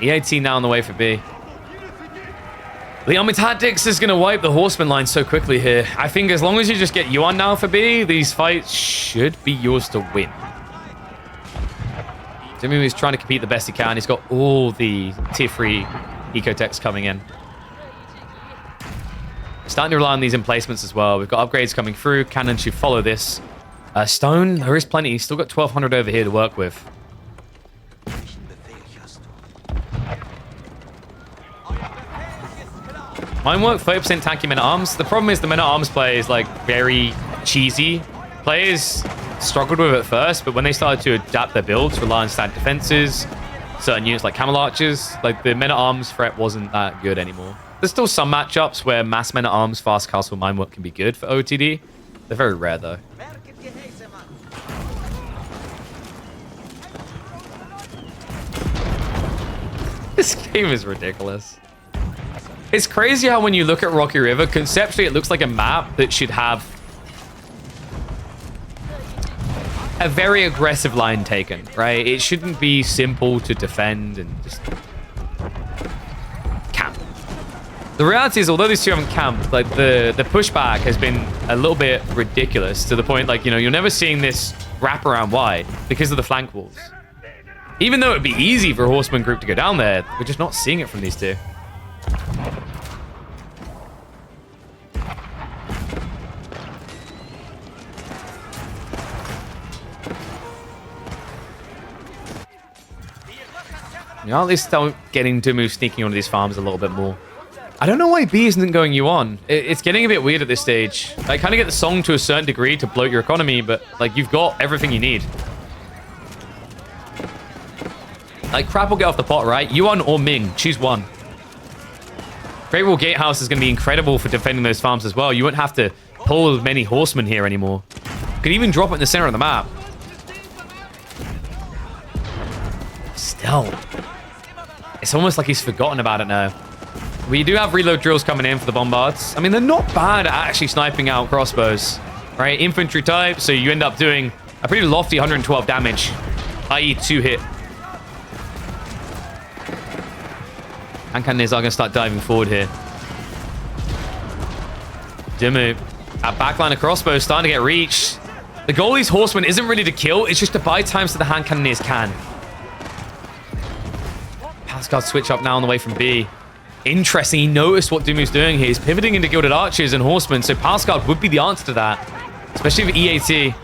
E18 now on the way for B. The Army Tactics is going to wipe the Horseman line so quickly here. I think as long as you just get Yuan now for B, these fights should be yours to win. Demu is trying to compete the best he can. He's got all the tier 3 ecotechs coming in. Starting to rely on these emplacements as well. We've got upgrades coming through. Cannon should follow this. Stone, there is plenty. He's still got 1,200 over here to work with. Mine work 30% tanky men-at-arms. The problem is the men-at-arms play is like very cheesy. Players struggled with at first, but when they started to adapt their builds, rely on stand defenses, certain units like camel archers, like the men-at-arms threat wasn't that good anymore. There's still some matchups where mass men-at-arms, fast castle mine work can be good for OTD. They're very rare though. This game is ridiculous. It's crazy how when you look at Rocky River, conceptually it looks like a map that should have a very aggressive line taken, right? It shouldn't be simple to defend and just camp. The reality is, although these two haven't camped, like the pushback has been a little bit ridiculous to the point, like, you know, you're never seeing this wraparound wide because of the flank walls. Even though it'd be easy for a horseman group to go down there, we're just not seeing it from these two. You know, at least start getting Demu sneaking onto these farms a little bit more. I don't know why B isn't going you on. It's getting a bit weird at this stage. I kind of get the song to a certain degree to bloat your economy, but like you've got everything you need. Like crap will get off the pot, right? Yuan or Ming, choose one. Great Wall Gatehouse is going to be incredible for defending those farms as well. You won't have to pull many horsemen here anymore. You could even drop it in the center of the map. Still. It's almost like he's forgotten about it now. We do have reload drills coming in for the bombards. I mean, they're not bad at actually sniping out crossbows, right? Infantry type, so you end up doing a pretty lofty 112 damage, i.e. 2 hit. And cannons are going to start diving forward here. Demu, that backline of crossbows starting to get reached. The goal of these horsemen isn't really to kill, it's just to buy time so the hand cannoneers can. Pascal switch up now on the way from B. Interesting, he noticed what Demu's doing here. He's pivoting into Gilded Archers and Horsemen, so Pascal would be the answer to that. Especially with EAT.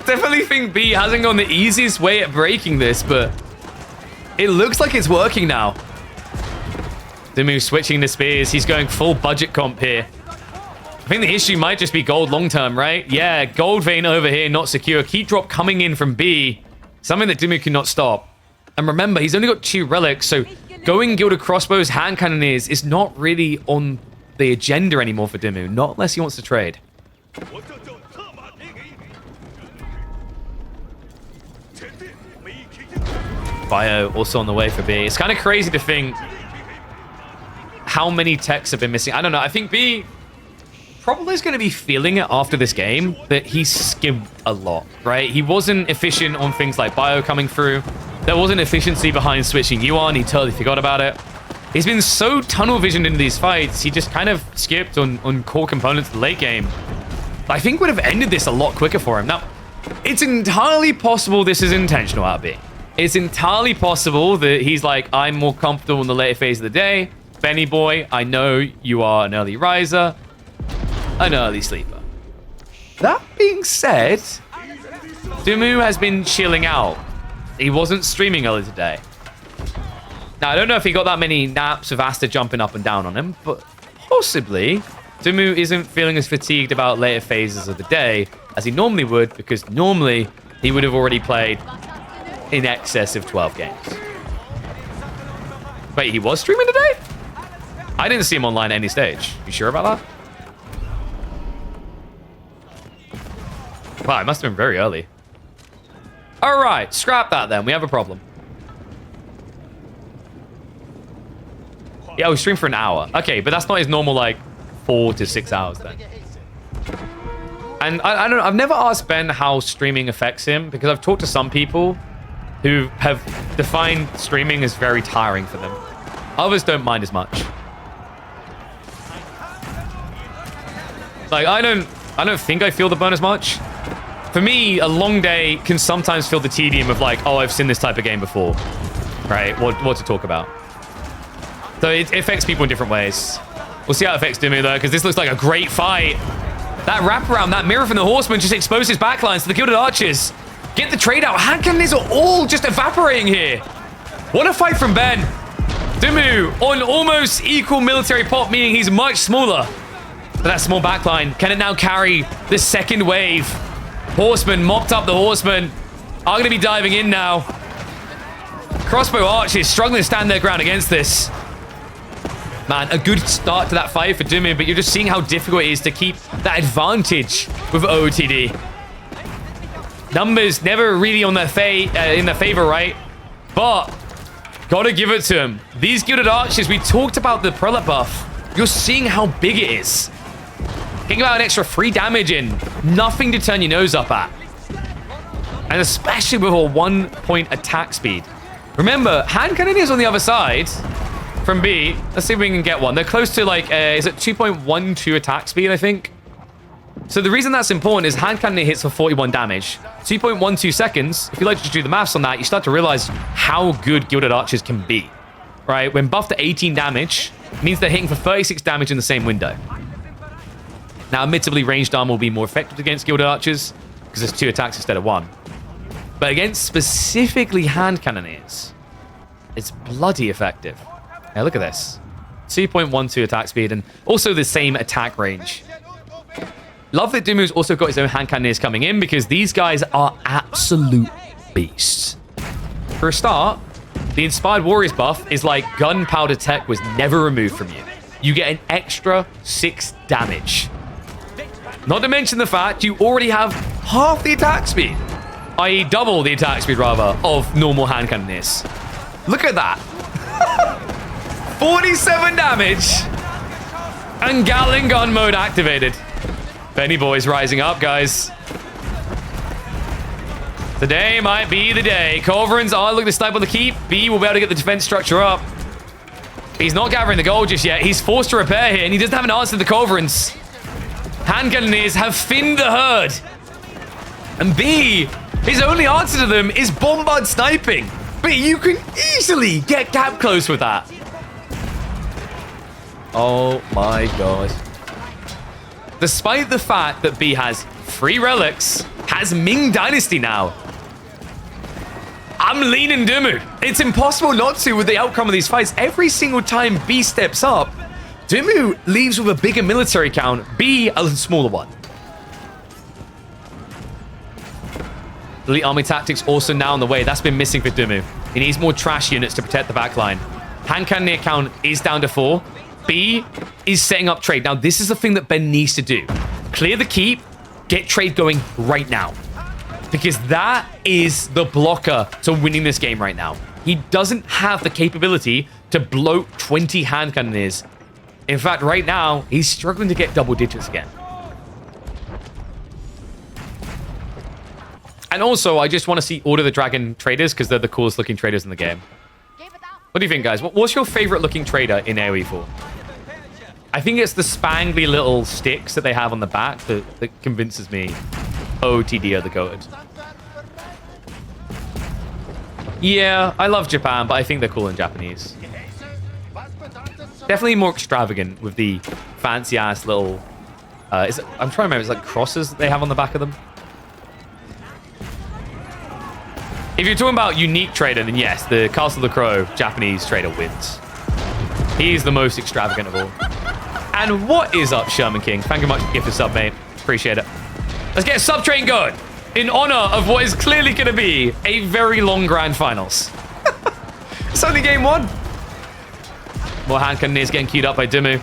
Definitely think B hasn't gone the easiest way at breaking this, but it looks like it's working now. Demu switching the spears. He's going full budget comp here. I think the issue might just be gold long-term, right? Yeah, gold vein over here, not secure. Key drop coming in from B. Something that Demu cannot stop. And remember, he's only got 2 relics, so going Gilded Crossbows, Hand Cannoneers is not really on the agenda anymore for Demu, not unless he wants to trade. Bio also on the way for B. It's kind of crazy to think how many techs have been missing. I don't know. I think B probably is going to be feeling it after this game that he skimmed a lot, right? He wasn't efficient on things like Bio coming through. There wasn't efficiency behind switching Yuan. He totally forgot about it. He's been so tunnel visioned into these fights, he just kind of skipped on core components of the late game. I think would have ended this a lot quicker for him. Now, it's entirely possible this is intentional out of B. It's entirely possible that he's like, I'm more comfortable in the later phase of the day. Benny boy, I know you are an early riser, an early sleeper. That being said, Demu has been chilling out. He wasn't streaming earlier today. Now, I don't know if he got that many naps of Asta jumping up and down on him, but possibly Demu isn't feeling as fatigued about later phases of the day as he normally would, because normally he would have already played in excess of 12 games. Wait, he was streaming today? I didn't see him online at any stage. You sure about that? Wow, it must have been very early. All right, scrap that then. We have a problem. Yeah, we streamed for an hour. Okay, but that's not his normal, like, 4 to 6 hours then. And I don't know. I've never asked Ben how streaming affects him, because I've talked to some people who have defined streaming as very tiring for them. Others don't mind as much. Like, I don't think I feel the burn as much. For me, a long day can sometimes feel the tedium of like, oh, I've seen this type of game before, right? What to talk about. So it affects people in different ways. We'll see how it affects Demu though, because this looks like a great fight. That wraparound, that mirror from the Horseman just exposes backlines to the Gilded Archers. Get the trade out. Hand cannons are all just evaporating here. What a fight from Ben. Demu on almost equal military pop, meaning he's much smaller. But that small backline, can it now carry the second wave Horsemen mopped up the horsemen. Are going to be diving in now. Crossbow archers struggling to stand their ground against this. Man, a good start to that fight for Demu, but you're just seeing how difficult it is to keep that advantage with OOTD. Numbers never really on their in their favor, right? But gotta give it to him. These Gilded Archers, we talked about the prelate buff. You're seeing how big it is. Think about an extra 3 damage in. Nothing to turn your nose up at. And especially with a 1-point attack speed. Remember, hand cannoneers on the other side from B. Let's see if we can get one. They're close to like, is it 2.12 attack speed, I think? So the reason that's important is hand cannoneer hits for 41 damage. 2.12 seconds. If you like to just do the maths on that, you start to realize how good Gilded Archers can be. Right? When buffed to 18 damage, it means they're hitting for 36 damage in the same window. Now, admittedly, ranged armor will be more effective against Gilded Archers because there's 2 attacks instead of 1. But against specifically hand cannoneers, it's bloody effective. Now, look at this. 2.12 attack speed and also the same attack range. Love that Demu's also got his own hand cannoneers coming in because these guys are absolute beasts. For a start, the Inspired Warriors buff is like gunpowder tech was never removed from you. You get an extra 6 damage. Not to mention the fact you already have half the attack speed, i.e. double the attack speed, rather, of normal hand cannoneers. Look at that. 47 damage and Gatling gun mode activated. Benny boys rising up, guys. Today might be the day. Culverins are looking to snipe on the keep. B will be able to get the defense structure up. He's not gathering the gold just yet. He's forced to repair here, and he doesn't have an answer to the Culverins. Hand cannoneers have thinned the herd. And B, his only answer to them is bombard sniping. But you can easily get gap close with that. Oh my god. Despite the fact that B has 3 relics, has Ming Dynasty now, I'm leaning Demu. It's impossible not to with the outcome of these fights. Every single time B steps up, Demu leaves with a bigger military count, B a smaller one. Elite Army Tactics also now on the way. That's been missing for Demu. He needs more trash units to protect the backline. Hand cannoneer count is down to 4. B is setting up trade. Now, this is the thing that Ben needs to do. Clear the keep, get trade going right now. Because that is the blocker to winning this game right now. He doesn't have the capability to bloat 20 hand cannoneers. In fact, right now, he's struggling to get double digits again. And also, I just want to see Order the Dragon traders because they're the coolest looking traders in the game. What do you think, guys? What's your favorite looking trader in AoE 4? I think it's the spangly little sticks that they have on the back that convinces me OOTD are the goated. Yeah, I love Japan, but I think they're cool in Japanese. Definitely more extravagant with the fancy-ass little... I'm trying to remember, it's like crosses that they have on the back of them. If you're talking about unique trader, then yes, the Castle of the Crow Japanese trader wins. He's the most extravagant of all. And what is up, Sherman King? Thank you much for the gift of sub, mate. Appreciate it. Let's get a sub train going in honor of what is clearly going to be a very long grand finals. It's only game 1. More hand cannoneers getting queued up by Demu.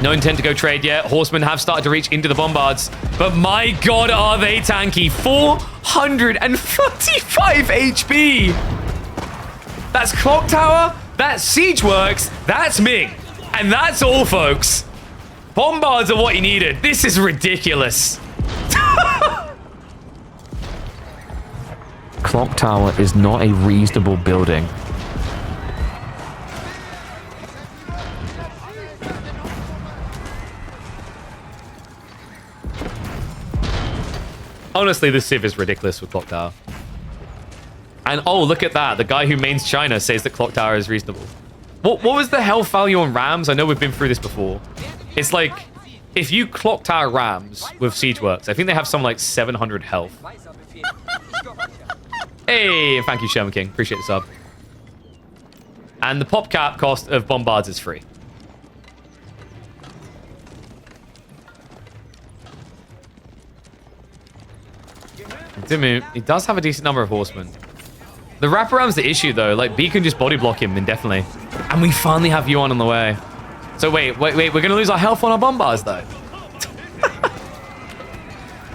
No intent to go trade yet. Horsemen have started to reach into the bombards. But my god, are they tanky. 435 HP. That's Clock Tower. That's Siege Works. That's Ming. And that's all, folks. Bombards are what he needed. This is ridiculous. Clock Tower is not a reasonable building. Honestly, this Civ is ridiculous with Clock Tower. And oh, look at that. The guy who mains China says that Clock Tower is reasonable. What was the health value on Rams? I know we've been through this before. It's like, if you Clock Tower Rams with Siege Works, I think they have some like 700 health. Hey, and thank you, Sherman King. Appreciate the sub. And the pop cap cost of bombards is free. Demu, he does have a decent number of horsemen. The wraparound's the issue, though. Like, B can just body block him indefinitely. And we finally have Yuan on the way. So wait. We're going to lose our health on our bombars, though.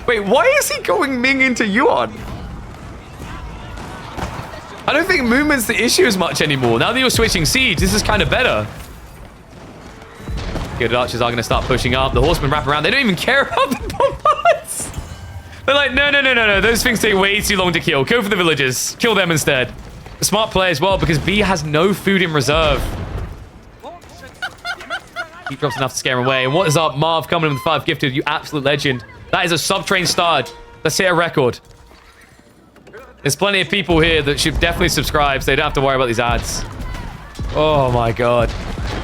Wait, why is he going Ming into Yuan? I don't think movement's the issue as much anymore. Now that you're switching siege, this is kind of better. Good archers are going to start pushing up. The horsemen wrap around. They don't even care about the bombers. They're like, no. Those things take way too long to kill. Go for the villagers. Kill them instead. A smart play as well, because B has no food in reserve. He drops enough to scare him away. And what is up, Marv coming in with 5 gifted? You absolute legend. That is a sub-train start. Let's hit a record. There's plenty of people here that should definitely subscribe so they don't have to worry about these ads. Oh my god.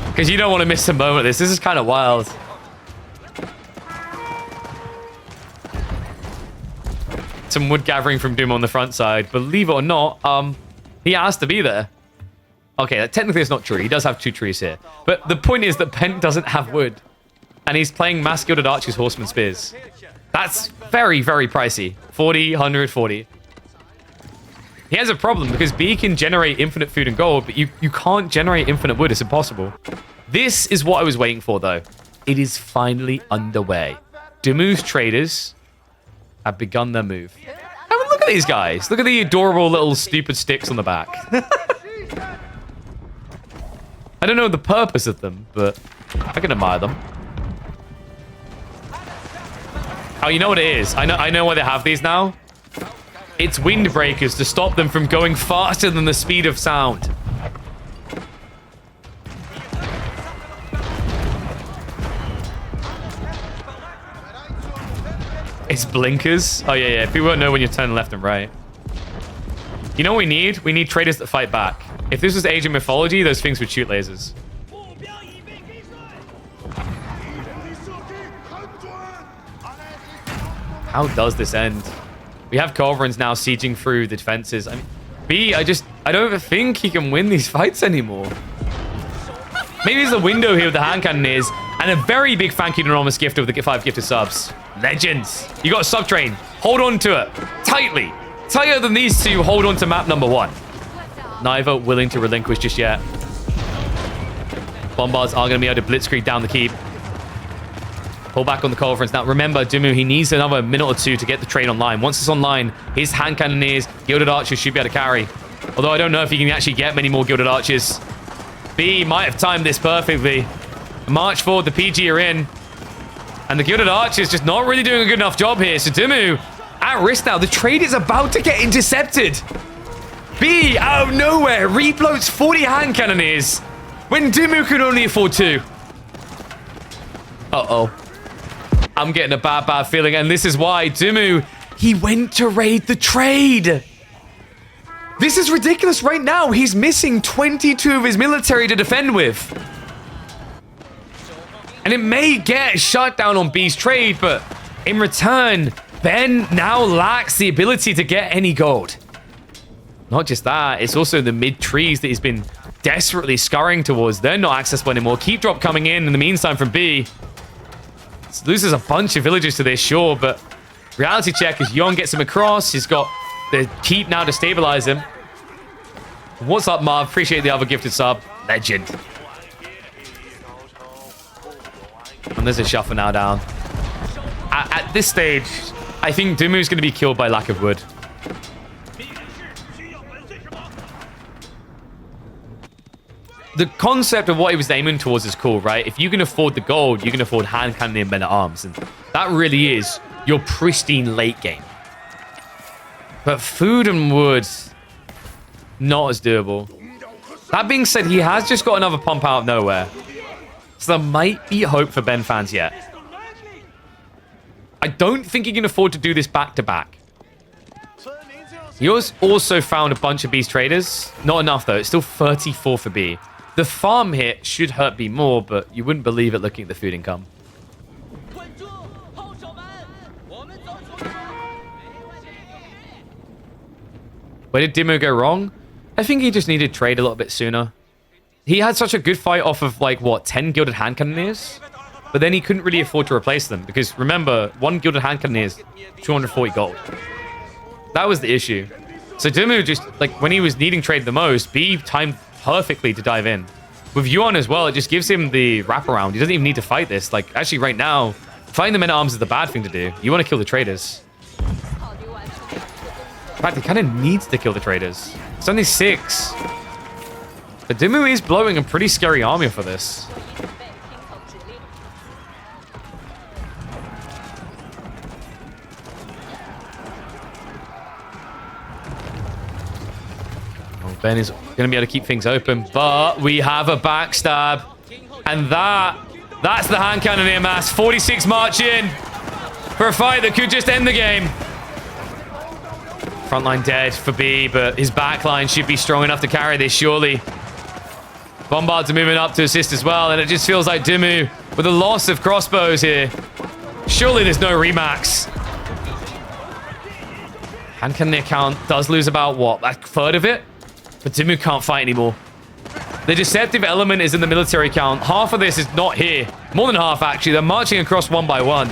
Because you don't want to miss a moment of this. This is kind of wild. Some wood gathering from Doom on the front side. Believe it or not, he has to be there. Okay, technically it's not true. He does have 2 trees here. But the point is that Pent doesn't have wood. And he's playing Mass Gilded Archers, Horseman Spears. That's very, very pricey. 40, 140. He has a problem because B can generate infinite food and gold, but you can't generate infinite wood. It's impossible. This is what I was waiting for, though. It is finally underway. Demu's traders have begun their move. I mean, look at these guys. Look at the adorable little stupid sticks on the back. I don't know the purpose of them, but I can admire them. Oh, you know what it is? I know why they have these now. It's windbreakers to stop them from going faster than the speed of sound. It's blinkers. Oh, yeah. People won't know when you're turning left and right. You know what we need? We need traders that fight back. If this was Age of Mythology, those things would shoot lasers. How does this end? We have Culverins now sieging through the defenses. I mean, B, I don't think he can win these fights anymore. Maybe there's a window here with the hand cannoneers, and a very big thank you to Enormous Gift of the 5 gifted subs. Legends. You got a sub train. Hold on to it. Tightly. Tighter than these two hold on to map number 1. Neither willing to relinquish just yet. Bombards are going to be able to blitzkrieg down the keep. Pull back on the Culverins. Now, remember, Demu, he needs another minute or 2 to get the train online. Once it's online, his hand cannoneers, Gilded Archers should be able to carry. Although I don't know if he can actually get many more Gilded Archers. B might have timed this perfectly. March forward, the PG are in. And the Gilded Archers just not really doing a good enough job here. So Demu, at risk now. The trade is about to get intercepted. B, out of nowhere, refloats 40 hand cannoneers when Demu could only afford 2. Uh-oh. I'm getting a bad feeling, and this is why Demu, he went to raid the trade. This is ridiculous right now. He's missing 22 of his military to defend with. And it may get shut down on B's trade, but in return, Ben now lacks the ability to get any gold. Not just that, it's also the mid-trees that he's been desperately scurrying towards. They're not accessible anymore. Keep drop coming in the meantime from B. Loses a bunch of villagers to this, sure, but reality check is Yon gets him across. He's got the keep now to stabilize him. What's up, Marv? Appreciate the other gifted sub. Legend. And there's a shuffle now down. At this stage, I think Demu's going to be killed by lack of wood. The concept of what he was aiming towards is cool, right? If you can afford the gold, you can afford hand cannon and men at arms. And that really is your pristine late game. But food and wood, not as doable. That being said, he has just got another pump out of nowhere. So there might be hope for Ben fans yet. I don't think he can afford to do this back-to-back. He also found a bunch of B's traders. Not enough, though. It's still 34 for B. The farm hit should hurt B more, but you wouldn't believe it looking at the food income. Where did Demu go wrong? I think he just needed trade a little bit sooner. He had such a good fight off of, like, what, 10 Gilded Hand Cannoneers? But then he couldn't really afford to replace them, because remember, 1 Gilded Hand Cannoneer is 240 gold. That was the issue. So Demu just, like, when he was needing trade the most, B timed perfectly to dive in. With Yuan as well, it just gives him the wraparound. He doesn't even need to fight this. Like, actually, right now, fighting the men-at-arms is the bad thing to do. You want to kill the traders. In fact, he kind of needs to kill the traders. It's only 6. But Demu is blowing a pretty scary army for this. Ben is going to be able to keep things open, but we have a backstab. And that's the hand cannon near mass. 46 march in for a fight that could just end the game. Frontline dead for B, but his backline should be strong enough to carry this, surely. Bombards are moving up to assist as well, and it just feels like Demu with a loss of crossbows here. Surely there's no remax. Hand cannon account does lose about, what, a third of it? But Demu can't fight anymore. The deceptive element is in the military count. Half of this is not here. More than half, actually. They're marching across one by one.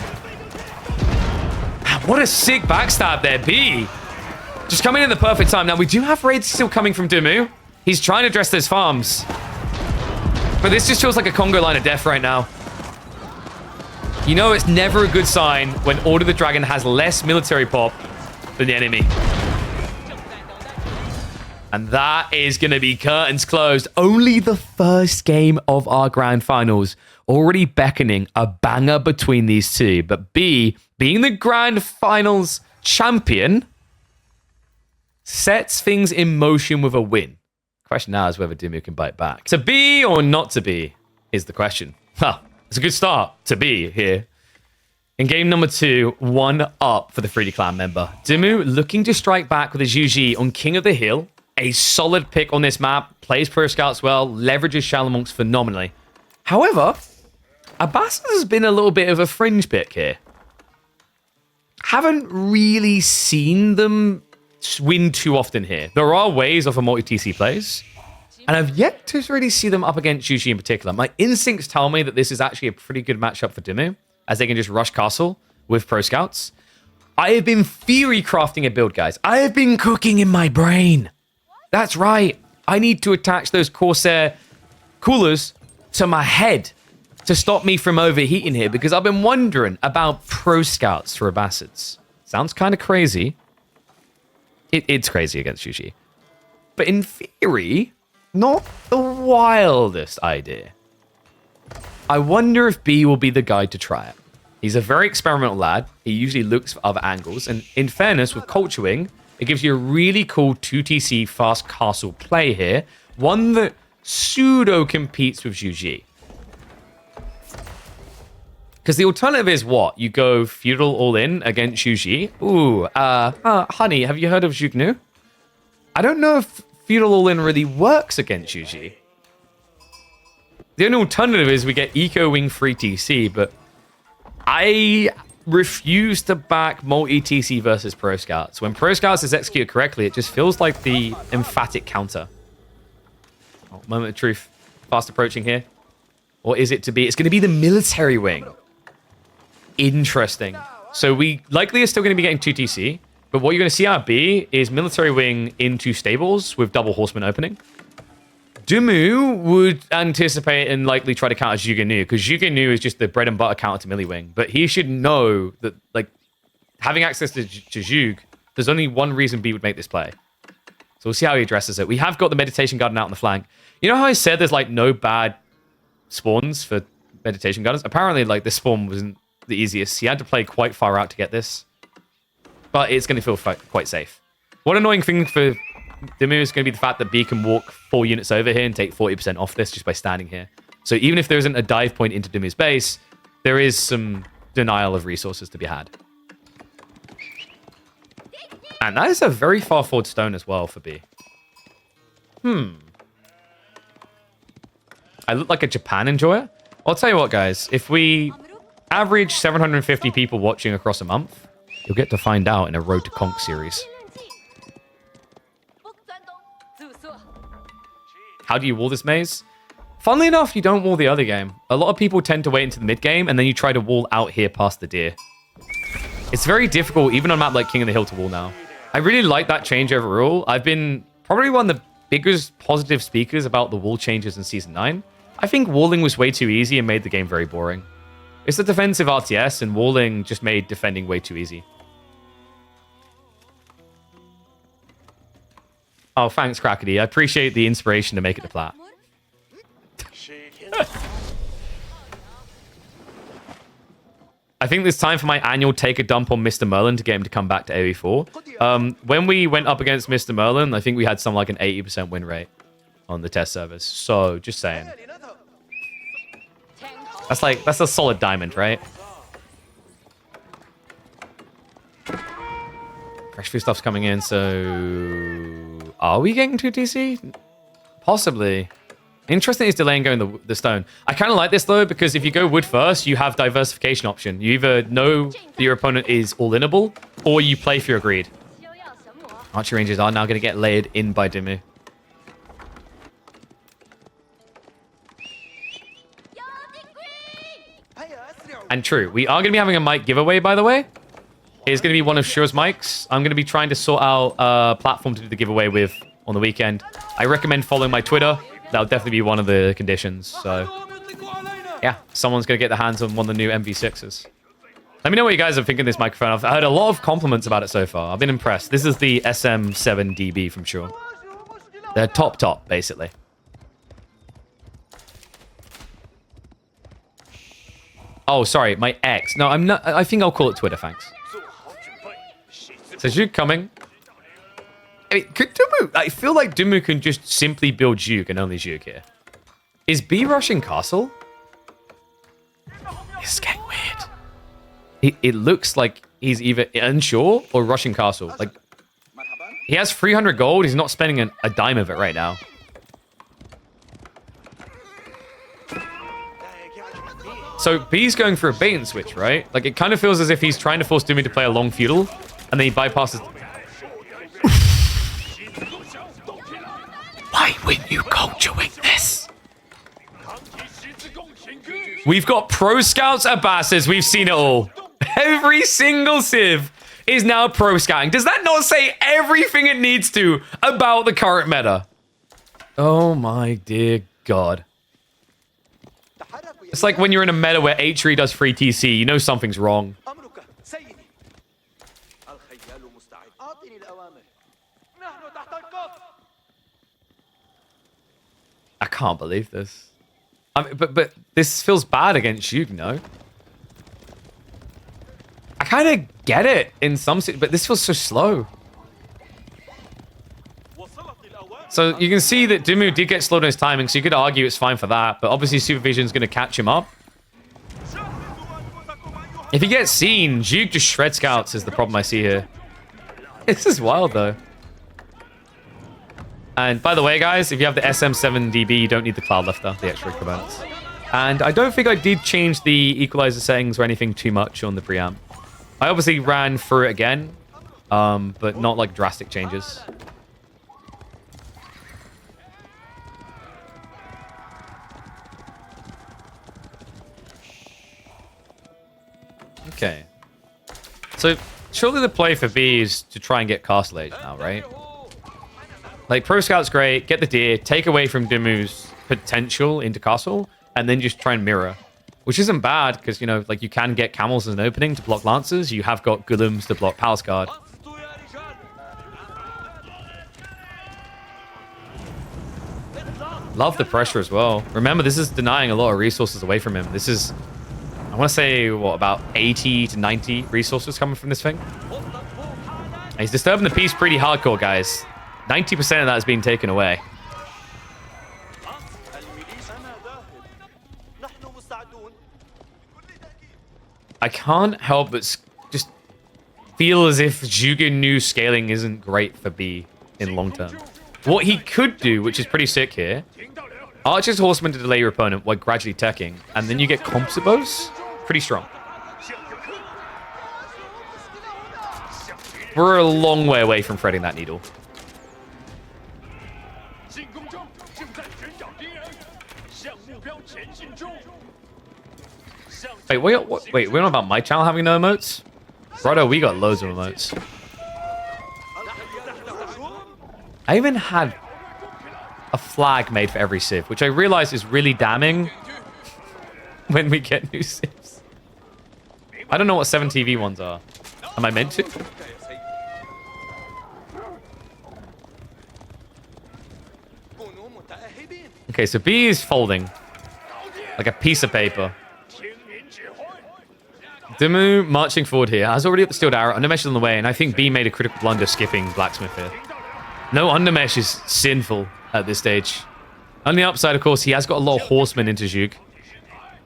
What a sick backstab there, B. Just coming in the perfect time. Now, we do have raids still coming from Demu. He's trying to address those farms. But this just feels like a Congo line of death right now. You know it's never a good sign when Order the Dragon has less military pop than the enemy. And that is going to be curtains closed. Only the first game of our grand finals. Already beckoning a banger between these two. But B, being the grand finals champion, sets things in motion with a win. Question now is whether Demu can bite back. To be or not to be is the question. Well, it's a good start to be here. In game number 2, 1 up for the 3D clan member. Demu looking to strike back with his UG on King of the Hill. A solid pick on this map. Plays Pro Scouts well. Leverages Shallow Monks phenomenally. However, Abbasid has been a little bit of a fringe pick here. Haven't really seen them win too often here. There are ways of a multi-TC plays, and I've yet to really see them up against UG in particular. My instincts tell me that this is actually a pretty good matchup for Demu, as they can just rush castle with Pro Scouts. I have been theory crafting a build, guys. I have been cooking in my brain. That's right. I need to attach those Corsair coolers to my head to stop me from overheating here, because I've been wondering about Pro Scouts for Abbasids. Sounds kind of crazy. It's crazy against UG. But in theory, not the wildest idea. I wonder if B will be the guy to try it. He's a very experimental lad. He usually looks for other angles. And in fairness, with Culture Wing, it gives you a really cool 2TC fast castle play here. One that pseudo competes with UG. Because the alternative is what? You go feudal all in against UG. Ooh, honey, have you heard of Jugnu? I don't know if feudal all in really works against UG. The only alternative is we get Eco Wing free TC, but I refuse to back multi-TC versus Pro Scouts. When Pro Scouts is executed correctly, it just feels like the emphatic counter. Oh, moment of truth. Fast approaching here. Or is it to be? It's going to be the military wing. Interesting. So we likely are still going to be getting 2TC, but what you're going to see out of B is military wing into stables with double horseman opening. Demu would anticipate and likely try to counter Jugenu, because Jugenu is just the bread and butter counter to Millie Wing. But he should know that, like, having access to Jug, there's only one reason B would make this play. So we'll see how he addresses it. We have got the Meditation Garden out on the flank. You know how I said there's, like, no bad spawns for Meditation Gardens? Apparently, like, this spawn wasn't the easiest. He had to play quite far out to get this. But it's going to feel quite safe. One annoying thing for Demu is going to be the fact that B can walk 4 units over here and take 40% off this just by standing here. So even if there isn't a dive point into Demu's base, there is some denial of resources to be had. And that is a very far forward stone as well for B. I look like a Japan enjoyer. I'll tell you what, guys. If we average 750 people watching across a month, you'll get to find out in a Road to Conk series. How do you wall this maze? Funnily enough, you don't wall the other game. A lot of people tend to wait into the mid game, and then you try to wall out here past the deer. It's very difficult, even on a map like King of the Hill, to wall now. I really like that change overall. I've been probably one of the biggest positive speakers about the wall changes in Season 9. I think walling was way too easy and made the game very boring. It's a defensive RTS, and walling just made defending way too easy. Oh, thanks, Crackety. I appreciate the inspiration to make it to plat. I think it's time for my annual take a dump on Mr. Merlin to get him to come back to AoE4. When we went up against Mr. Merlin, I think we had something like an 80% win rate on the test servers. So, just saying. That's a solid diamond, right? Fresh food stuff's coming in, so... Are we getting 2 TC? Possibly. Interesting he's delaying going the stone. I kind of like this, though, because if you go wood first, you have diversification option. You either know that your opponent is all-inable, or you play for your greed. Archer Rangers are now going to get layered in by Demu. And true, we are going to be having a mic giveaway, by the way. It's going to be one of Shure's mics. I'm going to be trying to sort out a platform to do the giveaway with on the weekend. I recommend following my Twitter. That'll definitely be one of the conditions. So, yeah, someone's going to get their hands on one of the new MV6s. Let me know what you guys are thinking of this microphone. I've heard a lot of compliments about it so far. I've been impressed. This is the SM7DB from Shure. They're top, basically. Oh, sorry, my ex. No, I'm not. I think I'll call it Twitter, thanks. So Juke coming. I mean, could Demu... I feel like Demu can just simply build Juke and only Juke here. Is B rushing castle? This is getting weird. It looks like he's either unsure or rushing castle. Like, he has 300 gold. He's not spending a dime of it right now. So B's going for a bait and switch, right? Like, it kind of feels as if he's trying to force Demu to play a long feudal, and then he bypasses... Why wouldn't you go doing this? We've got pro scouts at Abbasid. We've seen it all. Every single civ is now pro scouting. Does that not say everything it needs to about the current meta? Oh my dear God. It's like when you're in a meta where H3 does free TC, you know something's wrong. I can't believe this. I mean, but this feels bad against you, no? I kind of get it in some, but this feels so slow. So you can see that Demu did get slowed in his timing, so you could argue it's fine for that, but obviously Supervision's going to catch him up. If he gets seen, Juke just shred scouts is the problem I see here. This is wild, though. And by the way, guys, if you have the SM7DB, you don't need the Cloud Lifter, the extra components. And I don't think I did change the equalizer settings or anything too much on the preamp. I obviously ran through it again, but not like drastic changes. Okay. So, surely the play for B is to try and get Castle Age now, right? Like, Pro Scout's great, get the deer, take away from Demu's potential into Castle, and then just try and mirror. Which isn't bad, because, you know, like, you can get Camels as an opening to block Lancers, you have got Golems to block Palace Guard. Love the pressure as well. Remember, this is denying a lot of resources away from him. This is... I want to say, what, about 80 to 90 resources coming from this thing? And he's disturbing the peace pretty hardcore, guys. 90% of that is being taken away. I can't help but just feel as if Zhuge Nu scaling isn't great for B in long term. What he could do, which is pretty sick here, Archer's Horseman to delay your opponent while gradually teching, and then you get composite bows. Pretty strong. We're a long way away from threading that needle. Wait, we're not about my channel having no emotes? Righto, we got loads of emotes. I even had a flag made for every civ, which I realize is really damning when we get new civs. I don't know what 7TV ones are. Am I meant to? Okay, so B is folding like a piece of paper. Demu marching forward here. Has already up the steel arrow. Undermesh is on the way, and I think B made a critical blunder skipping Blacksmith here. No undermesh is sinful at this stage. On the upside, of course, he has got a lot of horsemen into Zhug.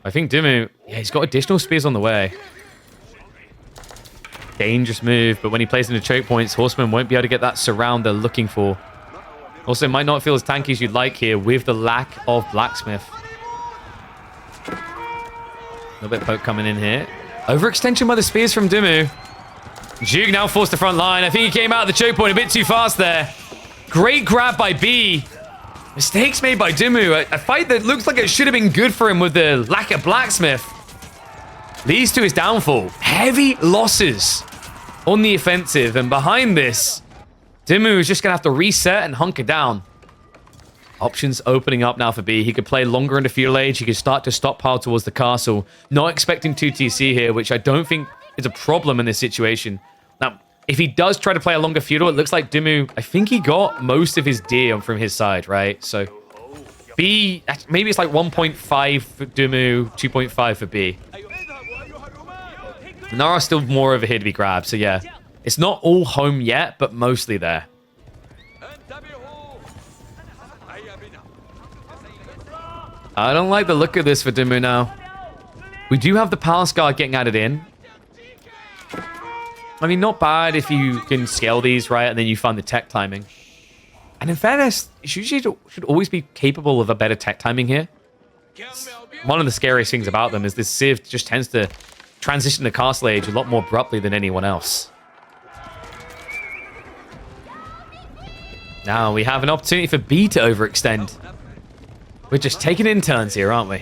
I think Demu, yeah, he's got additional spears on the way. Dangerous move, but when he plays into choke points, horsemen won't be able to get that surround they're looking for. Also, might not feel as tanky as you'd like here with the lack of Blacksmith. A little bit of poke coming in here. Overextension by the spears from Demu. Zhug now forced the front line. I think he came out of the choke point a bit too fast there. Great grab by B. Mistakes made by Demu. A fight that looks like it should have been good for him with the lack of Blacksmith. Leads to his downfall. Heavy losses on the offensive. And behind this, Demu is just going to have to reset and hunker down. Options opening up now for B. He could play longer into feudal age. He could start to stockpile towards the castle. Not expecting 2TC here, which I don't think is a problem in this situation. Now, if he does try to play a longer feudal, it looks like Demu, I think he got most of his deer from his side, right? So B, maybe it's like 1.5 for Demu, 2.5 for B. Nara's still more over here to be grabbed, so yeah. It's not all home yet, but mostly there. I don't like the look of this for Demu now. We do have the Palace Guard getting added in. I mean, not bad if you can scale these, right? And then you find the tech timing. And in fairness, you should always be capable of a better tech timing here. One of the scariest things about them is this Civ just tends to transition to Castle Age a lot more abruptly than anyone else. Now we have an opportunity for B to overextend. We're just taking it in turns here, aren't we?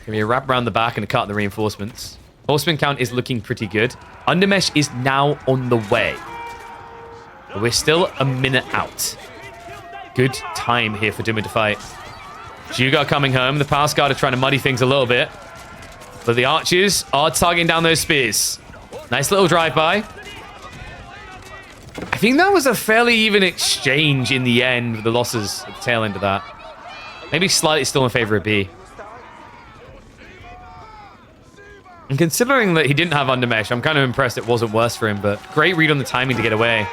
Gonna be a wrap around the back and a cut in the reinforcements. Horseman count is looking pretty good. Undermesh is now on the way. But we're still a minute out. Good time here for Demu to fight. Zhug coming home. The Palace Guard are trying to muddy things a little bit. But the archers are targeting down those spears. Nice little drive-by. I think that was a fairly even exchange in the end with the losses at the tail end of that. Maybe slightly still in favor of B. And considering that he didn't have undermesh, I'm kind of impressed it wasn't worse for him, but great read on the timing to get away.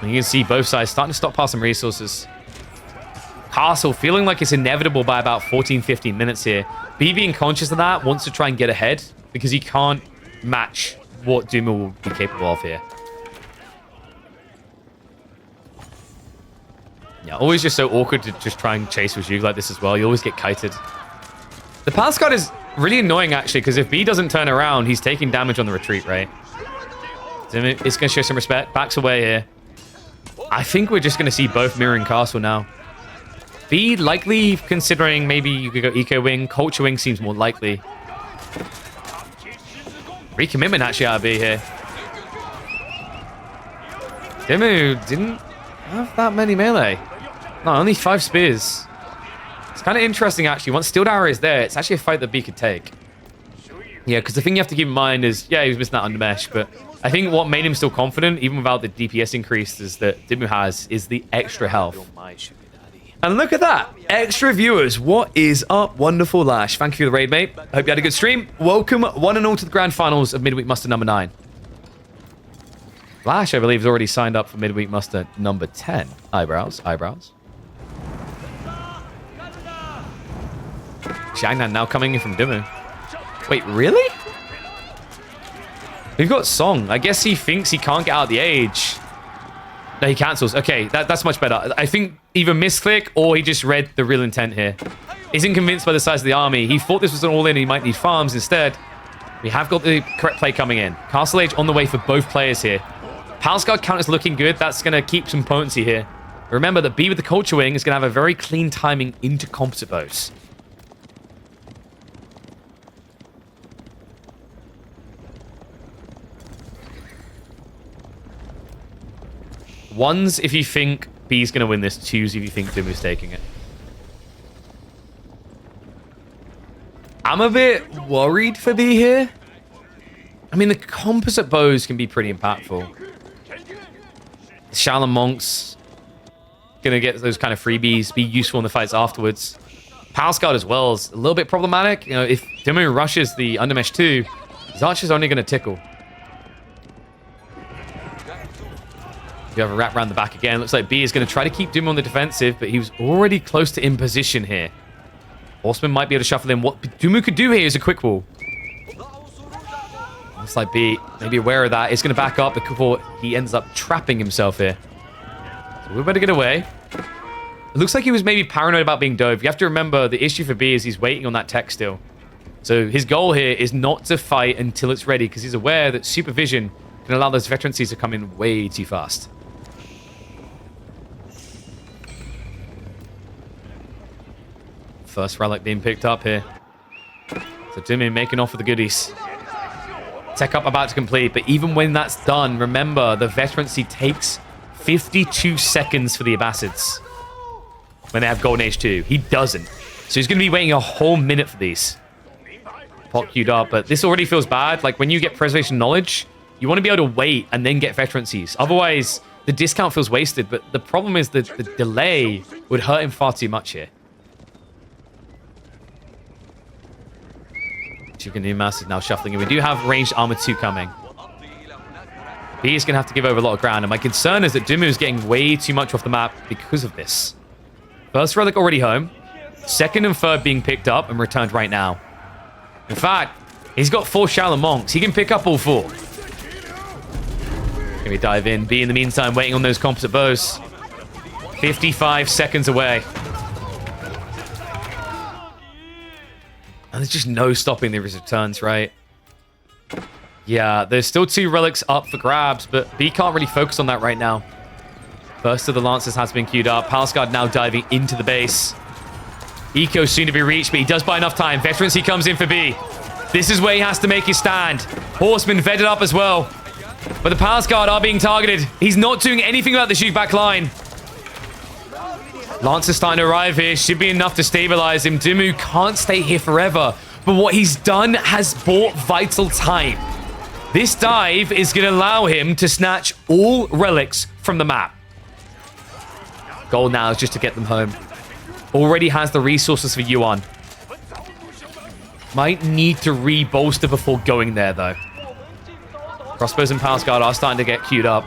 And you can see both sides starting to stockpile some resources. Castle feeling like it's inevitable by about 14-15 minutes here. B being conscious of that, wants to try and get ahead because he can't match what Demu will be capable of here. Yeah, always just so awkward to just try and chase with Zhug like this as well. You always get kited. The Palace Guard is really annoying, actually, because if B doesn't turn around, he's taking damage on the retreat, right? Demu is going to show some respect. Backs away here. I think we're just going to see both mirroring castle now. B likely, considering maybe you could go Eco Wing. Culture Wing seems more likely. Recommitment actually out of B here. Demu didn't have that many melee. No, only 5 spears. It's kind of interesting, actually. Once Steel Arrow is there, it's actually a fight that B could take. Yeah, because the thing you have to keep in mind is, yeah, he was missing that undermesh, but I think what made him still confident, even without the DPS increase, is that Demu has is the extra health. And look at that. Extra viewers. What is up, wonderful Lash? Thank you for the raid, mate. Hope you had a good stream. Welcome, one and all, to the grand finals of Midweek Muster number 9. Lash, I believe, has already signed up for Midweek Muster number 10. Eyebrows, eyebrows. Xiangnan now coming in from Demu. Wait, really? We've got Song. I guess he thinks he can't get out of the age. No, he cancels. Okay, that's much better. I think either misclick or he just read the real intent here. Isn't convinced by the size of the army. He thought this was an all-in and he might need farms instead. We have got the correct play coming in. Castle Age on the way for both players here. Palace Guard count is looking good. That's going to keep some potency here. Remember that B with the Culture Wing is going to have a very clean timing into composite bows. One's if you think B's going to win this. Two's if you think Demu's taking it. I'm a bit worried for B here. I mean, the composite bows can be pretty impactful. Shaolin monks gonna get those kind of freebies, be useful in the fights afterwards. Palace Guard as well is a little bit problematic. You know, if Demu rushes the Undermesh 2, his archer's only gonna tickle. You have a wrap around the back again. Looks like B is gonna try to keep Demu on the defensive, but he was already close to in position here. Horseman might be able to shuffle in. What Demu could do here is a quick wall. Looks like B may be aware of that. He's going to back up before he ends up trapping himself here. So we better get away. It looks like he was maybe paranoid about being dove. You have to remember the issue for B is he's waiting on that tech still. So his goal here is not to fight until it's ready because he's aware that supervision can allow those veterancies to come in way too fast. First relic being picked up here. So Demu making off with the goodies. Tech up about to complete, but even when that's done, remember the veterancy takes 52 seconds for the Abbasids when they have Golden Age 2. He doesn't. So he's going to be waiting a whole minute for these. Pot queued up, but this already feels bad. Like when you get preservation knowledge, you want to be able to wait and then get veterancies. Otherwise, the discount feels wasted, but the problem is that the delay would hurt him far too much here. Chicken Mass is now shuffling, and we do have ranged armor 2 coming. B is going to have to give over a lot of ground, and my concern is that Demu is getting way too much off the map because of this. First relic already home. Second and third being picked up and returned right now. In fact, he's got 4 Shaolin monks. He can pick up all 4. Let me dive in. B in the meantime waiting on those composite bows. 55 seconds away. And there's just no stopping these returns, right? Yeah, there's still 2 relics up for grabs, but B can't really focus on that right now. First of the Lancers has been queued up. Palace Guard now diving into the base. Eco soon to be reached, but he does buy enough time. Veterancy comes in for B. This is where he has to make his stand. Horseman vetted up as well. But the Palace Guard are being targeted. He's not doing anything about the shoot back line. Lancer's starting to arrive here. Should be enough to stabilize him. Demu can't stay here forever. But what he's done has bought vital time. This dive is going to allow him to snatch all relics from the map. Goal now is just to get them home. Already has the resources for Yuan. Might need to re-bolster before going there, though. Crossbows and Palace Guard are starting to get queued up.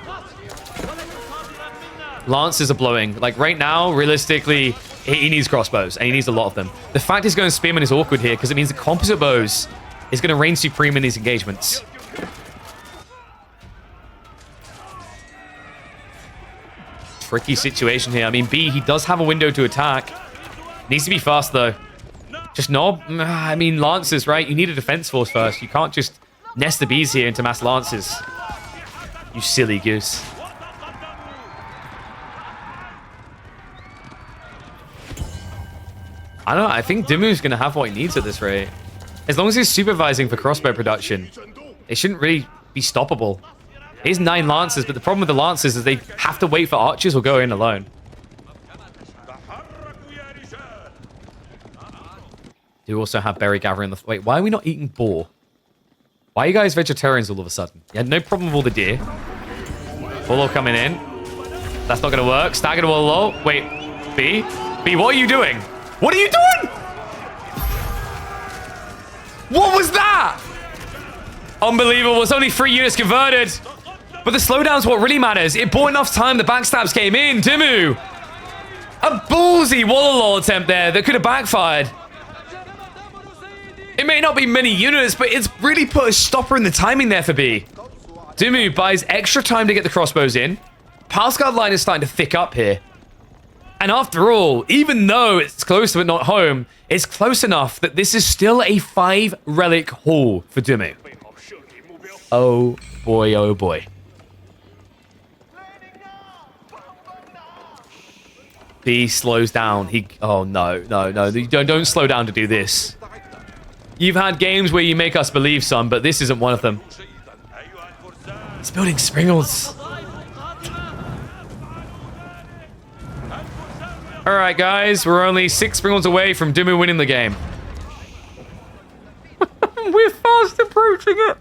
Lancers are blowing. Like, right now, realistically, he needs crossbows, and he needs a lot of them. The fact he's going Spearman is awkward here, because it means the composite bows is going to reign supreme in these engagements. Tricky situation here. I mean, B, he does have a window to attack. Needs to be fast, though. Just no. I mean, Lancers, right? You need a defense force first. You can't just nest the bees here into mass Lancers. You silly goose. I don't know. I think Demu's going to have what he needs at this rate. As long as he's supervising for crossbow production, it shouldn't really be stoppable. He's 9 Lancers, but the problem with the Lancers is they have to wait for archers or go in alone. Do also have berry gathering. Wait, why are we not eating boar? Why are you guys vegetarians all of a sudden? You had no problem with all the deer. Bull coming in. That's not going to work. Staggered wall low. Wait, B? B, what are you doing? What are you doing? What was that? Unbelievable. It's only 3 units converted. But the slowdown's what really matters. It bought enough time. The backstabs came in. Demu. A ballsy wall attempt there that could have backfired. It may not be many units, but it's really put a stopper in the timing there for B. Demu buys extra time to get the crossbows in. Palace Guard line is starting to thick up here. And after all, even though it's close but not home, it's close enough that this is still a 5 relic haul for Demu. Oh boy, oh boy. B slows down. Oh no. Don't slow down to do this. You've had games where you make us believe some, but this isn't one of them. It's building Springles. All right, guys, we're only 6 springles away from Demu winning the game. We're fast approaching it.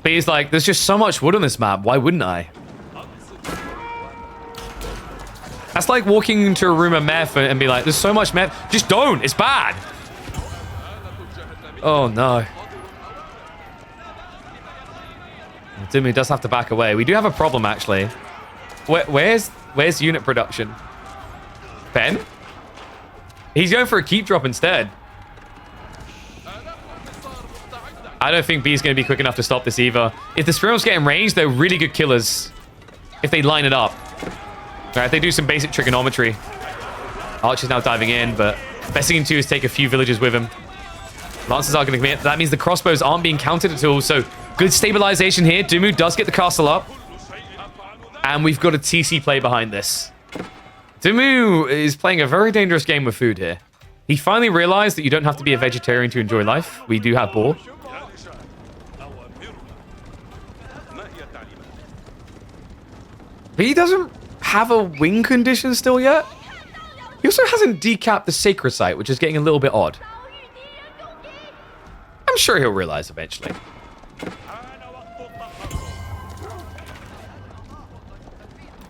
But he's like, there's just so much wood on this map. Why wouldn't I? That's like walking into a room of meth and be like, there's so much meth. Just don't. It's bad. Oh, no. Demu does have to back away. We do have a problem, actually. Where's unit production? Ben? He's going for a keep drop instead. I don't think B's going to be quick enough to stop this either. If the Spirals get in range, they're really good killers. If they line it up. All right, they do some basic trigonometry. Archer's now diving in, but best thing to do is take a few villagers with him. Lancers are going to commit. That means the crossbows aren't being counted at all, so good stabilization here. Demu does get the castle up. And we've got a TC play behind this. Demu is playing a very dangerous game with food here. He finally realized that you don't have to be a vegetarian to enjoy life. We do have boar. But he doesn't have a win condition still yet. He also hasn't decapped the sacred site, which is getting a little bit odd. I'm sure he'll realize eventually.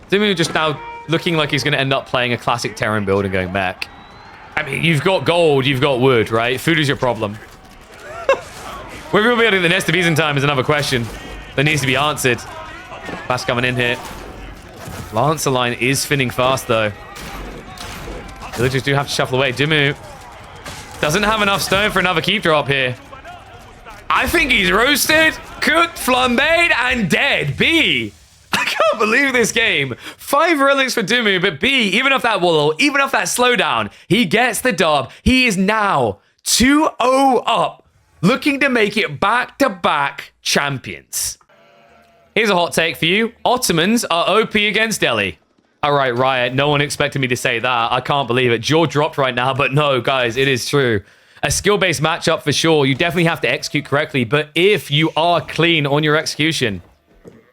Demu just now looking like he's going to end up playing a classic Terran build and going back. I mean, you've got gold, you've got wood, right? Food is your problem. Whether we'll be able to get the nest of Byzantine is another question that needs to be answered. Fast coming in here. Lancer line is spinning fast, though. Villagers do have to shuffle away. Demu doesn't have enough stone for another keep drop here. I think he's roasted, cooked, flambéed, and dead. B. I can't believe this game. 5 relics for Demu, but B, even off that wall, even off that slowdown, he gets the dub. He is now 2-0 up, looking to make it back-to-back champions. Here's a hot take for you. Ottomans are OP against Delhi. All right, Riot, no one expected me to say that. I can't believe it. Jaw dropped right now, but no, guys, it is true. A skill-based matchup for sure. You definitely have to execute correctly, but if you are clean on your execution,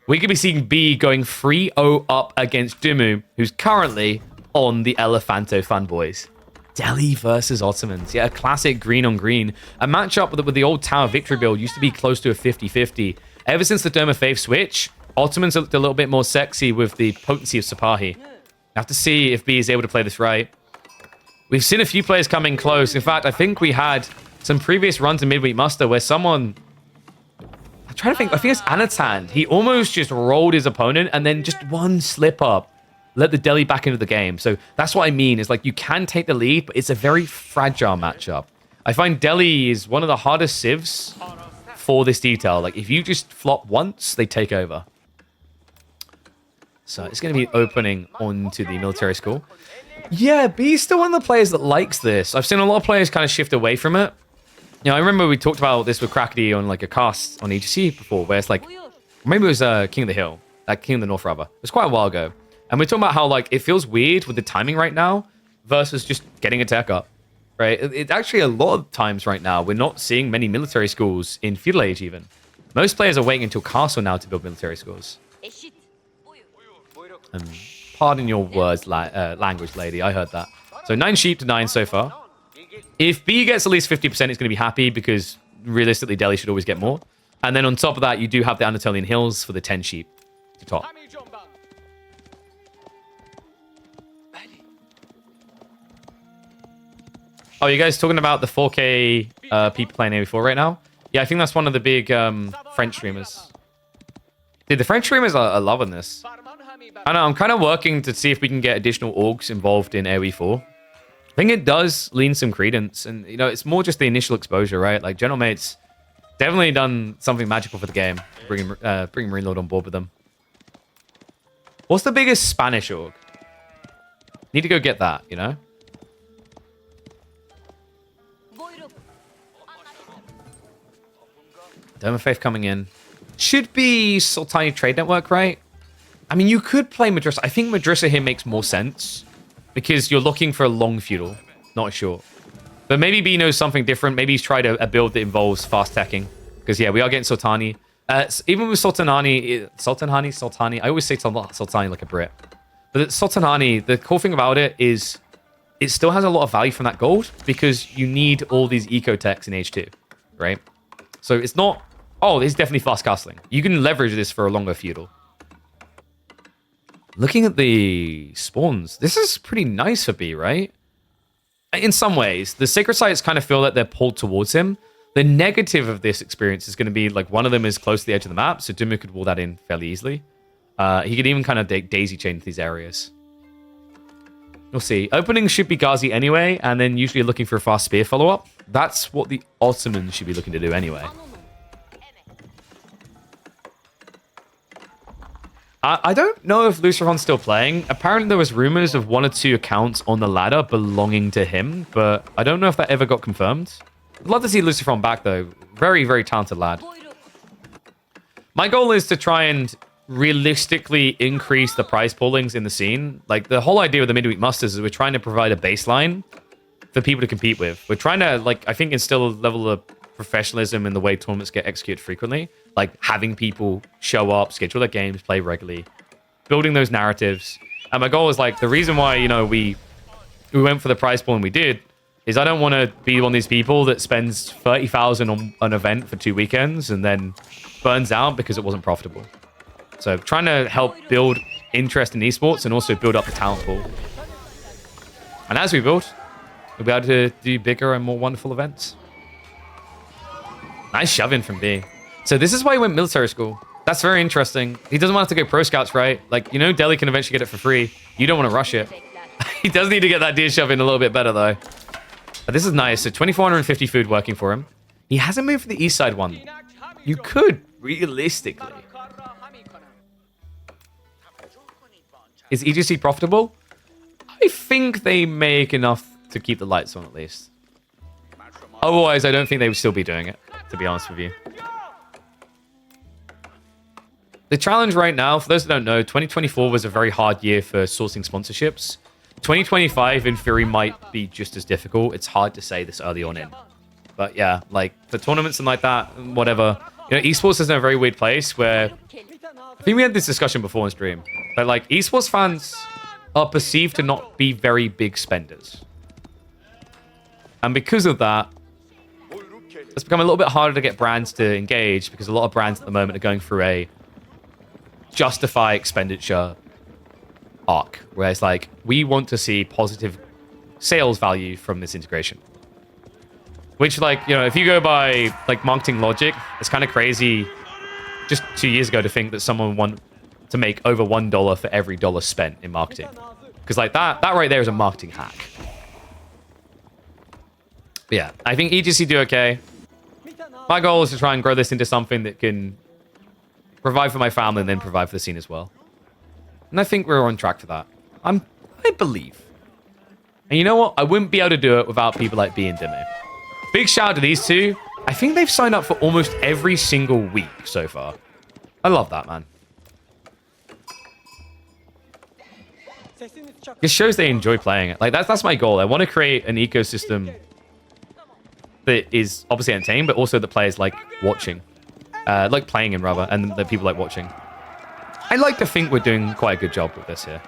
we could be seeing B going 3-0 up against Demu, who's currently on the Elephanto fanboys. Delhi versus Ottomans. Yeah, a classic green on green. A matchup with the old Tower Victory build used to be close to a 50-50. Ever since the Dome of Faith switch, Ottomans looked a little bit more sexy with the potency of Sipahi. Have to see if B is able to play this right. We've seen a few players coming close. In fact, I think we had some previous runs in Midweek Muster where someone... I'm trying to think. I think it's Anatan. He almost just rolled his opponent and then just one slip up let the Delhi back into the game. So that's what I mean, is like you can take the lead, but it's a very fragile matchup. I find Delhi is one of the hardest civs for this detail. Like if you just flop once, they take over. So it's going to be opening onto the military school. Yeah, B's still one of the players that likes this. I've seen a lot of players kind of shift away from it. You know, I remember we talked about this with Crackety on like a cast on EGC before, where it's like, maybe it was King of the Hill, like King of the North rather. It was quite a while ago. And we're talking about how like it feels weird with the timing right now versus just getting a tech up, right? It's actually a lot of times right now, we're not seeing many military schools in Feudal Age even. Most players are waiting until Castle now to build military schools. And pardon your words, language, lady. I heard that. So 9 sheep to 9 so far. If B gets at least 50%, it's going to be happy because realistically, Delhi should always get more. And then on top of that, you do have the Anatolian Hills for the 10 sheep to top. Oh, you guys talking about the 4K people playing AV4 right now? Yeah, I think that's one of the big French streamers. Dude, the French streamers are loving this. I know, I'm kind of working to see if we can get additional orgs involved in AoE4. I think it does lean some credence, and you know, it's more just the initial exposure, right? Like General Mate's definitely done something magical for the game, bringing Marine Lord on board with them. What's the biggest Spanish org? Need to go get that, you know? Dome of Faith coming in. Should be Sultanate Trade Network, right? I mean, you could play Madrissa. I think Madrissa here makes more sense because you're looking for a long feudal, not a short. But maybe B knows something different. Maybe he's tried a build that involves fast teching. Because, yeah, we are getting Sultani. Even with Sultani, I always say Sultani like a Brit. But Sultanani, the cool thing about it is it still has a lot of value from that gold because you need all these eco techs in H2, right? So it's not, oh, it's definitely fast castling. You can leverage this for a longer feudal. Looking at the spawns, this is pretty nice for B, right? In some ways, the sacred sites kind of feel that they're pulled towards him. The negative of this experience is going to be like one of them is close to the edge of the map, so Demu could wall that in fairly easily. He could even kind of daisy chain these areas. We'll see. Opening should be Ghazi anyway, and then usually looking for a fast spear follow-up. That's what the Ottomans should be looking to do anyway. I don't know if Lucifer's still playing. Apparently there was rumors of 1 or 2 accounts on the ladder belonging to him, but I don't know if that ever got confirmed. I'd love to see Lucifer back, though. Very, very talented lad. My goal is to try and realistically increase the prize poolings in the scene. Like, the whole idea with the midweek musters is we're trying to provide a baseline for people to compete with. We're trying to, like, I think instill a level of professionalism in the way tournaments get executed frequently. Like, having people show up, schedule their games, play regularly, building those narratives. And my goal is, like, the reason why, you know, we went for the prize pool and we did is I don't want to be one of these people that spends 30,000 on an event for 2 weekends and then burns out because it wasn't profitable. So trying to help build interest in esports and also build up the talent pool. And as we build, we'll be able to do bigger and more wonderful events. Nice shoving from B. So this is why he went military school. That's very interesting. He doesn't want to go pro scouts, right? Like, you know, Delhi can eventually get it for free. You don't want to rush it. He does need to get that deer shoving a little bit better, though. But this is nice. So 2,450 food working for him. He hasn't moved for the east side one. You could, realistically. Is EGC profitable? I think they make enough to keep the lights on, at least. Otherwise, I don't think they would still be doing it, to be honest with you. The challenge right now, for those that don't know, 2024 was a very hard year for sourcing sponsorships. 2025, in theory, might be just as difficult. It's hard to say this early on in. But yeah, like, for tournaments and like that, whatever. You know, esports is in a very weird place where... I think we had this discussion before on stream. But, like, esports fans are perceived to not be very big spenders. And because of that, it's become a little bit harder to get brands to engage because a lot of brands at the moment are going through a justify expenditure arc, where it's like, we want to see positive sales value from this integration. Which, like, you know, if you go by, like, marketing logic, it's kind of crazy just 2 years ago to think that someone want to make over $1 for every dollar spent in marketing. Because, like, that right there is a marketing hack. But yeah, I think EGC do okay. My goal is to try and grow this into something that can provide for my family and then provide for the scene as well. And I think we're on track for that. I believe. And you know what? I wouldn't be able to do it without people like B and Demu. Big shout out to these two. I think they've signed up for almost every single week so far. I love that, man. It shows they enjoy playing it. Like, that's my goal. I want to create an ecosystem that is obviously entertaining, but also the players like watching. Like playing in, rather, and that people like watching. I like to think we're doing quite a good job with this here.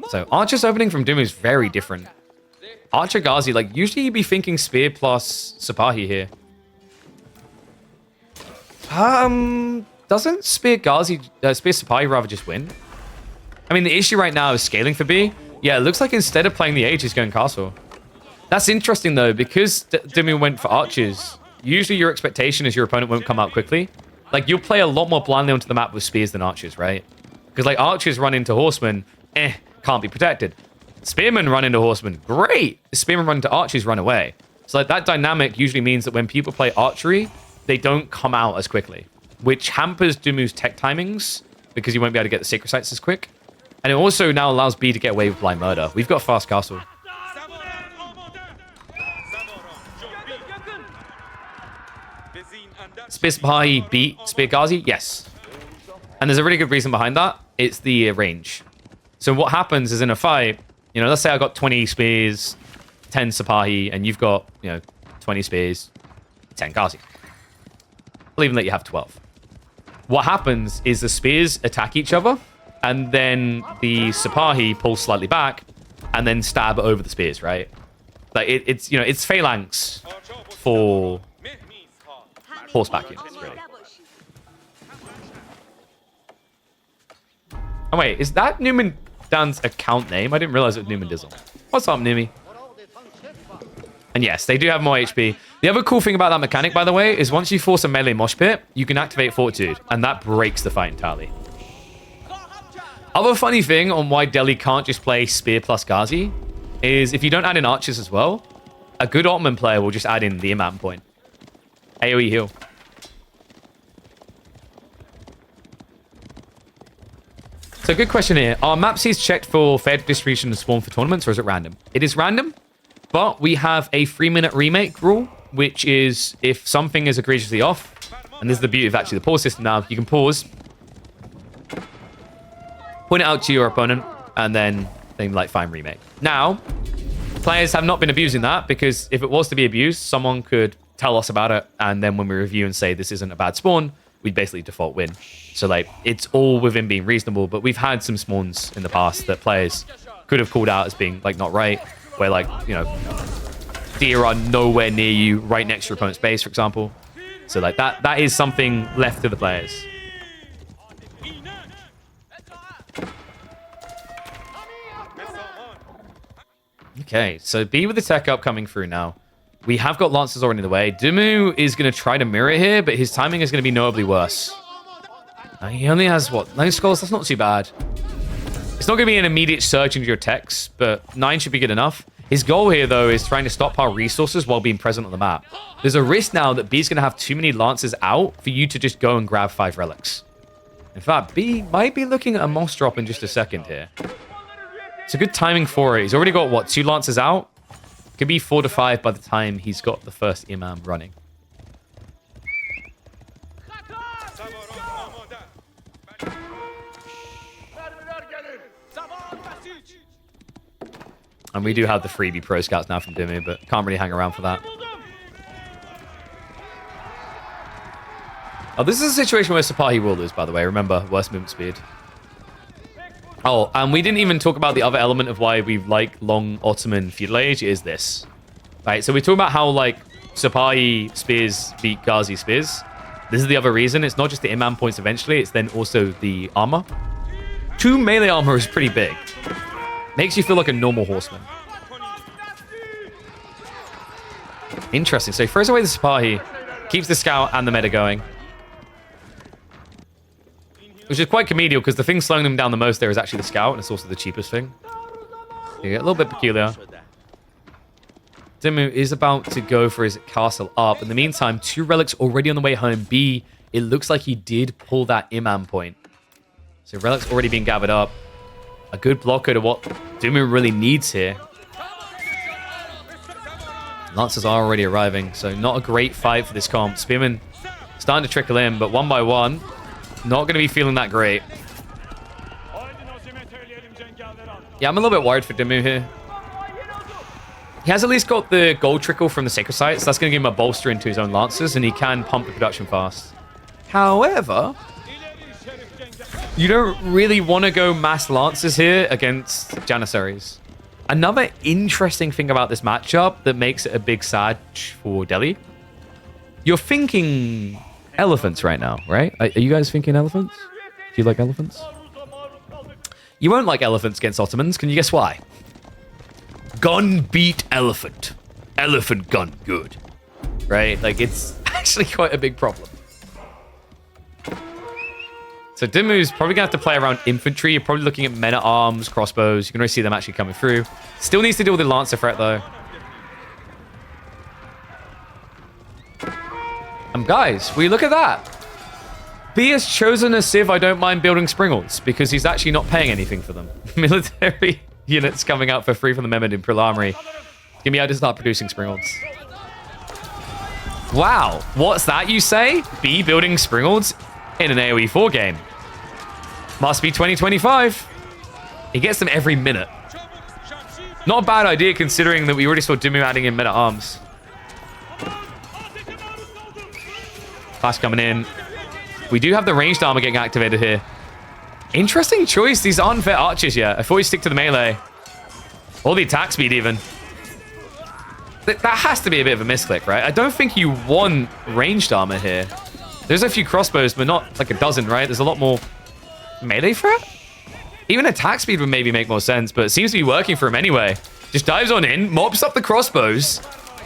So, Archer's opening from Demu is very different. Archer Ghazi, like, usually you'd be thinking Spear plus Sipahi here. Doesn't Spear Ghazi, Spear Sipahi rather just win? I mean, the issue right now is scaling for B. Yeah, it looks like instead of playing the Age, he's going Castle. That's interesting, though, because Demu went for Archers. Usually your expectation is your opponent won't come out quickly. Like, you'll play a lot more blindly onto the map with Spears than Archers, right? Because, like, Archers run into Horsemen, can't be protected. Spearmen run into Horsemen, great! Spearmen run into Archers, run away. So, like, that dynamic usually means that when people play Archery, they don't come out as quickly, which hampers Demu's tech timings, because you won't be able to get the Sacred Sites as quick. And it also now allows B to get away with Blind Murder. We've got Fast Castle. Spear Sipahi beat Spear Ghazi? Yes. And there's a really good reason behind that. It's the range. So what happens is in a fight, you You know, let's say I got 20 spears, 10 Sipahi, and you've got, 20 spears, 10 Ghazi. I'll even let you have 12. What happens is the spears attack each other, and then the Sipahi pulls slightly back, and then stab over the spears, right? Like, it's phalanx for horseback units, really. Oh, wait, is that Newman Dan's account name? I didn't realize it was Newman Dizzle. What's up, Numi? And yes, they do have more HP. The other cool thing about that mechanic, by the way, is once you force a melee mosh pit, you can activate Fortitude, and that breaks the fight entirely. Other funny thing on why Delhi can't just play Spear plus Ghazi is if you don't add in archers as well, a good Ottoman player will just add in the Imam point. AoE heal. So good question here. Are map seeds checked for fair distribution of spawn for tournaments, or is it random? It is random, but we have a 3-minute remake rule, which is if something is egregiously off, and this is the beauty of actually the pause system now, you can pause, point it out to your opponent, and then like fine remake. Now, players have not been abusing that, because if it was to be abused, someone could tell us about it, and then when we review and say this isn't a bad spawn, we'd basically default win. So like, it's all within being reasonable, but we've had some spawns in the past that players could have called out as being like not right, where like, deer are nowhere near you, right next to your opponent's base, for example. So like that is something left to the players. Okay, so B with the tech up coming through now. We have got Lancers already in the way. Demu is going to try to mirror here, but his timing is going to be notably worse. He only has, 9 skulls? That's not too bad. It's not going to be an immediate surge into your techs, but 9 should be good enough. His goal here, though, is trying to stockpile resources while being present on the map. There's a risk now that B's going to have too many Lancers out for you to just go and grab 5 relics. In fact, B might be looking at a moss drop in just a second here. It's a good timing for it. He's already got, 2 Lancers out? Could be 4 to 5 by the time he's got the first Imam running. And we do have the freebie Pro Scouts now from Demu, but can't really hang around for that. Oh, this is a situation where Sipahi will lose, by the way. Remember, worst movement speed. Oh, and we didn't even talk about the other element of why we like long Ottoman feudal age is this. Right, so we talk about how, like, Sipahi spears beat Ghazi spears. This is the other reason. It's not just the Imam points eventually, it's then also the armor. 2 melee armor is pretty big. Makes you feel like a normal horseman. Interesting. So he throws away the Sipahi, keeps the scout and the meta going. Which is quite comedial, because the thing slowing them down the most there is actually the scout, and it's also the cheapest thing. You get a little bit peculiar. Demu is about to go for his castle up. In the meantime, 2 relics already on the way home. B, it looks like he did pull that Imam point. So relics already being gathered up. A good blocker to what Demu really needs here. Lancers are already arriving, so not a great fight for this comp. Spearmen starting to trickle in, but one by one, not going to be feeling that great. Yeah, I'm a little bit worried for Demu here. He has at least got the gold trickle from the Sacred Sites. That's going to give him a bolster into his own Lancers, and he can pump the production fast. However, you don't really want to go mass Lancers here against Janissaries. Another interesting thing about this matchup that makes it a big sad for Delhi. You're thinking elephants right now, right? Are you guys thinking elephants? Do you like elephants? You won't like elephants against Ottomans. Can you guess why? Gun beat elephant. Elephant gun good. Right? Like, it's actually quite a big problem. So Demu's probably going to have to play around infantry. You're probably looking at men-at-arms, crossbows. You can already see them actually coming through. Still needs to deal with the Lancer threat, though. Guys, will you look at that? B has chosen a Civ I don't mind building Springles, because he's actually not paying anything for them. Military units coming out for free from the Mehmed Imperial Armory. Give me out to start producing Springles. Wow, what's that you say? B building Springles in an AoE 4 game. Must be 2025. He gets them every minute. Not a bad idea considering that we already saw Demu adding in men-at-arms. Clash coming in. We do have the ranged armor getting activated here. Interesting choice. These aren't vet archers yet. I thought we'd stick to the melee. Or the attack speed even. That has to be a bit of a misclick, right? I don't think you want ranged armor here. There's a few crossbows, but not like a dozen, right? There's a lot more melee threat. Even attack speed would maybe make more sense, but it seems to be working for him anyway. Just dives on in, mops up the crossbows.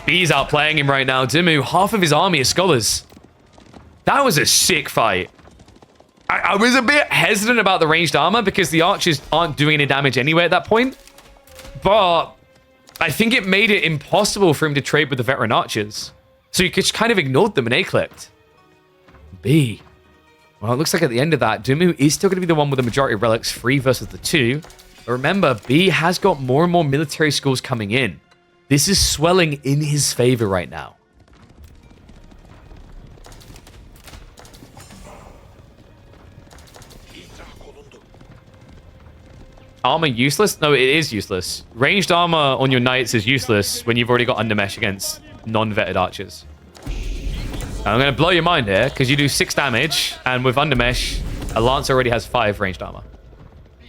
B's outplaying him right now. Demu, half of his army is scholars. That was a sick fight. I was a bit hesitant about the ranged armor because the archers aren't doing any damage anyway at that point. But I think it made it impossible for him to trade with the veteran archers. So you just kind of ignored them and A-clicked. B. Well, it looks like at the end of that, Demu is still going to be the one with the majority of relics, 3 versus the 2. But remember, B has got more and more military schools coming in. This is swelling in his favor right now. Armor useless? No, it is useless. Ranged armor on your knights is useless when you've already got undermesh against non-vetted archers. I'm going to blow your mind here because you do 6 damage, and with undermesh, a lance already has 5 ranged armor.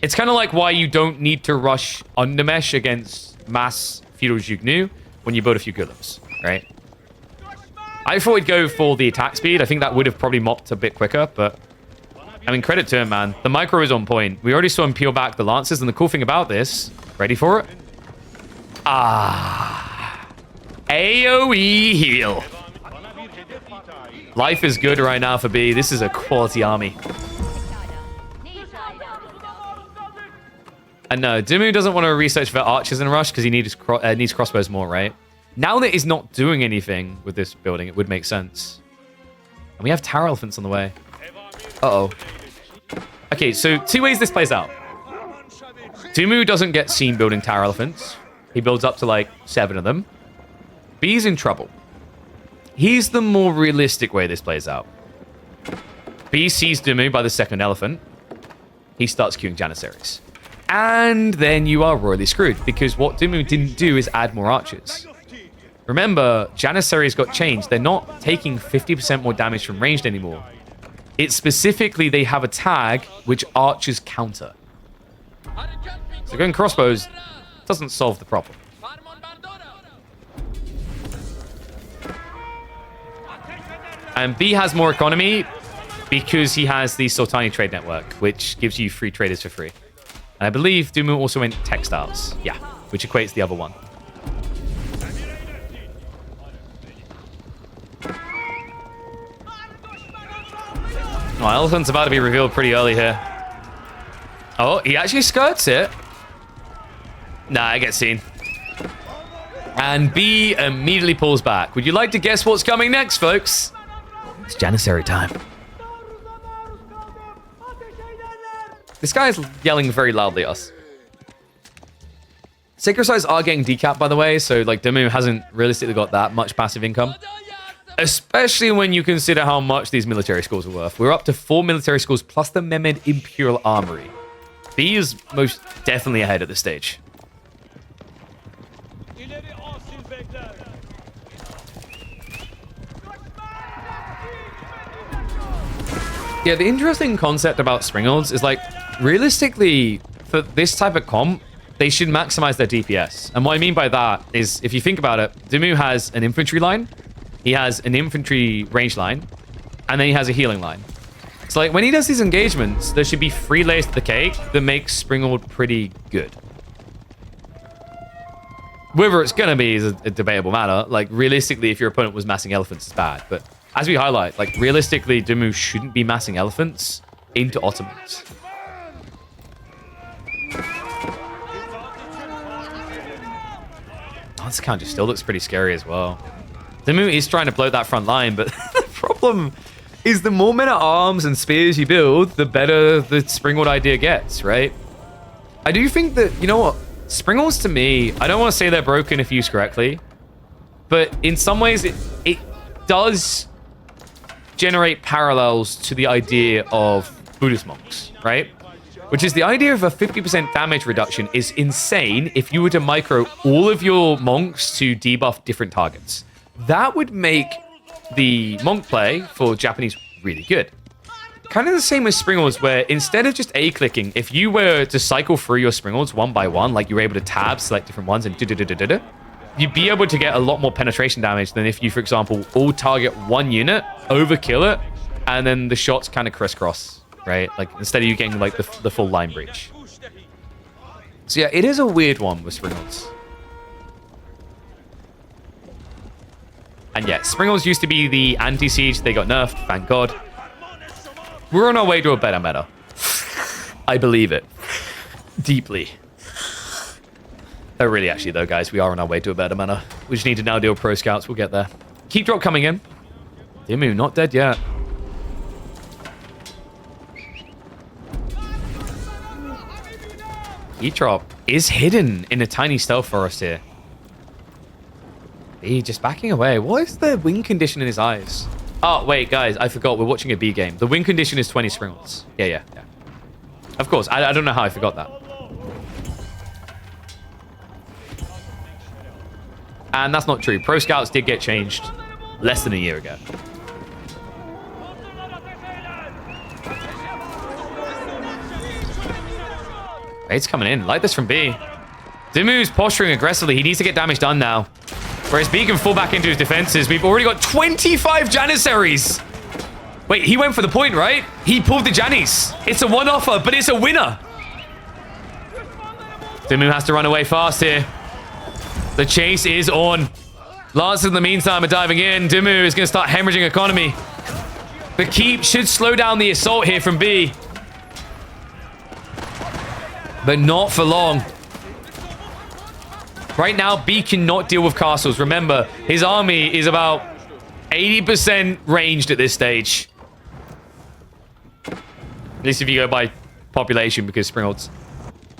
It's kind of like why you don't need to rush undermesh against mass feudal Jugnu when you build a few golems, right? I thought we'd go for the attack speed. I think that would have probably mopped a bit quicker, but I mean, credit to him, man. The micro is on point. We already saw him peel back the lances, and the cool thing about this, ready for it? AoE heal. Life is good right now for B. This is a quality army. And no, Demu doesn't want to research for archers in Rush because he needs crossbows more, right? Now that he's not doing anything with this building, it would make sense. And we have tower elephants on the way. Uh-oh. Okay, so 2 ways this plays out. Demu doesn't get seen building tower elephants. He builds up to like 7 of them. B's in trouble. Here's the more realistic way this plays out. B sees Demu by the 2nd elephant. He starts queuing Janissaries. And then you are royally screwed because what Demu didn't do is add more archers. Remember, Janissaries got changed. They're not taking 50% more damage from ranged anymore. It's specifically they have a tag which archers counter. So going crossbows doesn't solve the problem. And B has more economy because he has the Sultanate trade network, which gives you free traders for free. And I believe Demu also went textiles. Yeah, which equates the other one. Oh, elephant's about to be revealed pretty early here. Oh, he actually skirts it. Nah, I get seen. And B immediately pulls back. Would you like to guess what's coming next, folks? It's Janissary time. This guy's yelling very loudly at us. Sacred sites are getting decapped, by the way, so like Demu hasn't realistically got that much passive income. Especially when you consider how much these military schools are worth. We're up to 4 military schools plus the Mehmed Imperial Armory. B is most definitely ahead at this stage. Yeah, the interesting concept about Springolds is like, realistically, for this type of comp, they should maximize their DPS. And what I mean by that is, if you think about it, Demu has an infantry line, he has an infantry range line, and then he has a healing line. So like, when he does these engagements, there should be 3 layers to the cake that makes Springold pretty good. Whether it's going to be is a debatable matter. Like, realistically, if your opponent was massing elephants, it's bad. But as we highlight, like, realistically, Demu shouldn't be massing elephants into Ottomans. Oh, this counter still looks pretty scary as well. Demu is trying to bloat that front line, but the problem is the more men-at-arms and spears you build, the better the Springwood idea gets, right? I do think that, you know what? Springwalls to me, I don't want to say they're broken if used correctly, but in some ways it does generate parallels to the idea of Buddhist monks, right? which is the idea of a 50% damage reduction is insane if you were to micro all of your monks to debuff different targets. That would make the monk play for Japanese really good. Kind of the same as Springles, where instead of just A-clicking, if you were to cycle through your Springles one by one, like you were able to tab, select different ones, and you'd be able to get a lot more penetration damage than if you, for example, all target one unit, overkill it, and then the shots kind of crisscross, right? Like, instead of you getting, like, the full line breach. So, yeah, it is a weird one with Springles. And, yeah, Springles used to be the anti-siege. They got nerfed, thank God. We're on our way to a better meta. I believe it. Deeply. Oh, really, actually, though, guys, we are on our way to a better meta. We just need to now deal with pro scouts. We'll get there. Keep drop coming in. Demu, not dead yet. Heat drop is hidden in a tiny stealth forest here. He's just backing away. What is the win condition in his eyes? Oh, wait, guys, I forgot. We're watching a B game. The win condition is 20 Springles. Yeah. Of course. I don't know how I forgot that. And that's not true. Pro Scouts did get changed less than a year ago. Raid's coming in. Like this from B. Demu's posturing aggressively. He needs to get damage done now. Whereas B can fall back into his defenses. We've already got 25 Janissaries. Wait, he went for the point, right? He pulled the Janis. It's a one-offer, but it's a winner. Demu has to run away fast here. The chase is on. Lancers, in the meantime, are diving in. Demu is going to start hemorrhaging economy. The keep should slow down the assault here from B. But not for long. Right now, B cannot deal with castles. Remember, his army is about 80% ranged at this stage. At least if you go by population, because Springolds.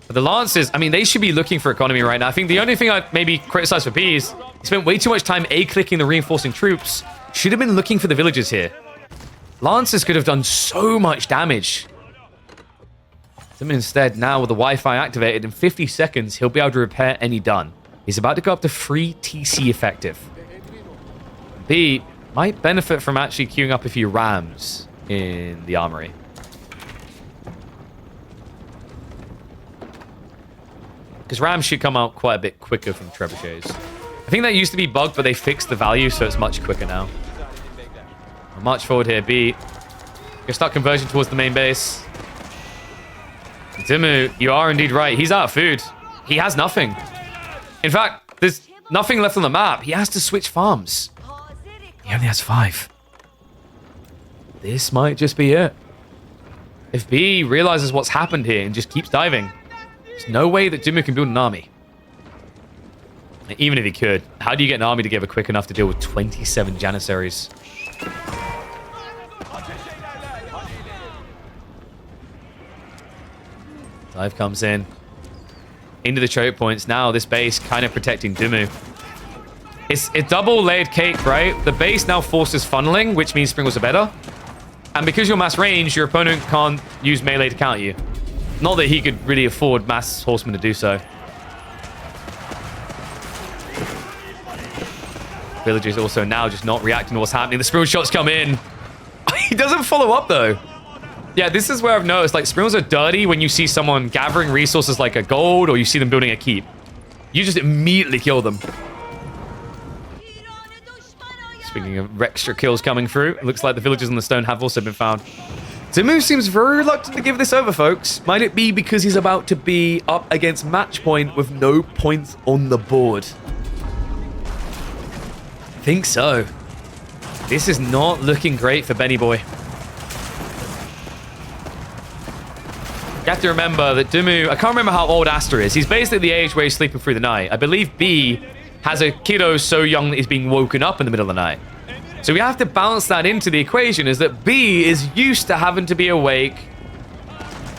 But the Lancers, I mean, they should be looking for economy right now. I think the only thing I'd maybe criticize for B is he spent way too much time A-clicking the reinforcing troops. Should have been looking for the villages here. Lancers could have done so much damage. Instead, now with the Wi-Fi activated, in 50 seconds, he'll be able to repair any done. He's about to go up to 3 TC effective. B might benefit from actually queuing up a few rams in the armory. Because rams should come out quite a bit quicker from trebuchets. I think that used to be bugged, but they fixed the value, so it's much quicker now. I'll march forward here, B. Gonna start conversion towards the main base. Demu, you are indeed right. He's out of food. He has nothing. In fact, there's nothing left on the map. He has to switch farms. He only has 5. This might just be it. If B realizes what's happened here and just keeps diving, there's no way that Demu can build an army. Even if he could, how do you get an army together quick enough to deal with 27 Janissaries? Dive comes in. Into the choke points. Now this base kind of protecting Demu. It's a double layered cake, right? The base now forces funneling, which means Springles are better. And because you're mass range, your opponent can't use melee to counter you. Not that he could really afford mass horsemen to do so. Villagers also now just not reacting to what's happening. The Springles shots come in. He doesn't follow up though. Yeah, this is where I've noticed, like, Springles are dirty when you see someone gathering resources like a gold or you see them building a keep. You just immediately kill them. Speaking of extra kills coming through, it looks like the villagers on the stone have also been found. Demu seems very reluctant to give this over, folks. Might it be because he's about to be up against match point with no points on the board? I think so. This is not looking great for Benny Boy. You have to remember that Demu, I can't remember how old Asta is. He's basically the age where he's sleeping through the night. I believe B has a kiddo so young that he's being woken up in the middle of the night. So we have to balance that into the equation, is that B is used to having to be awake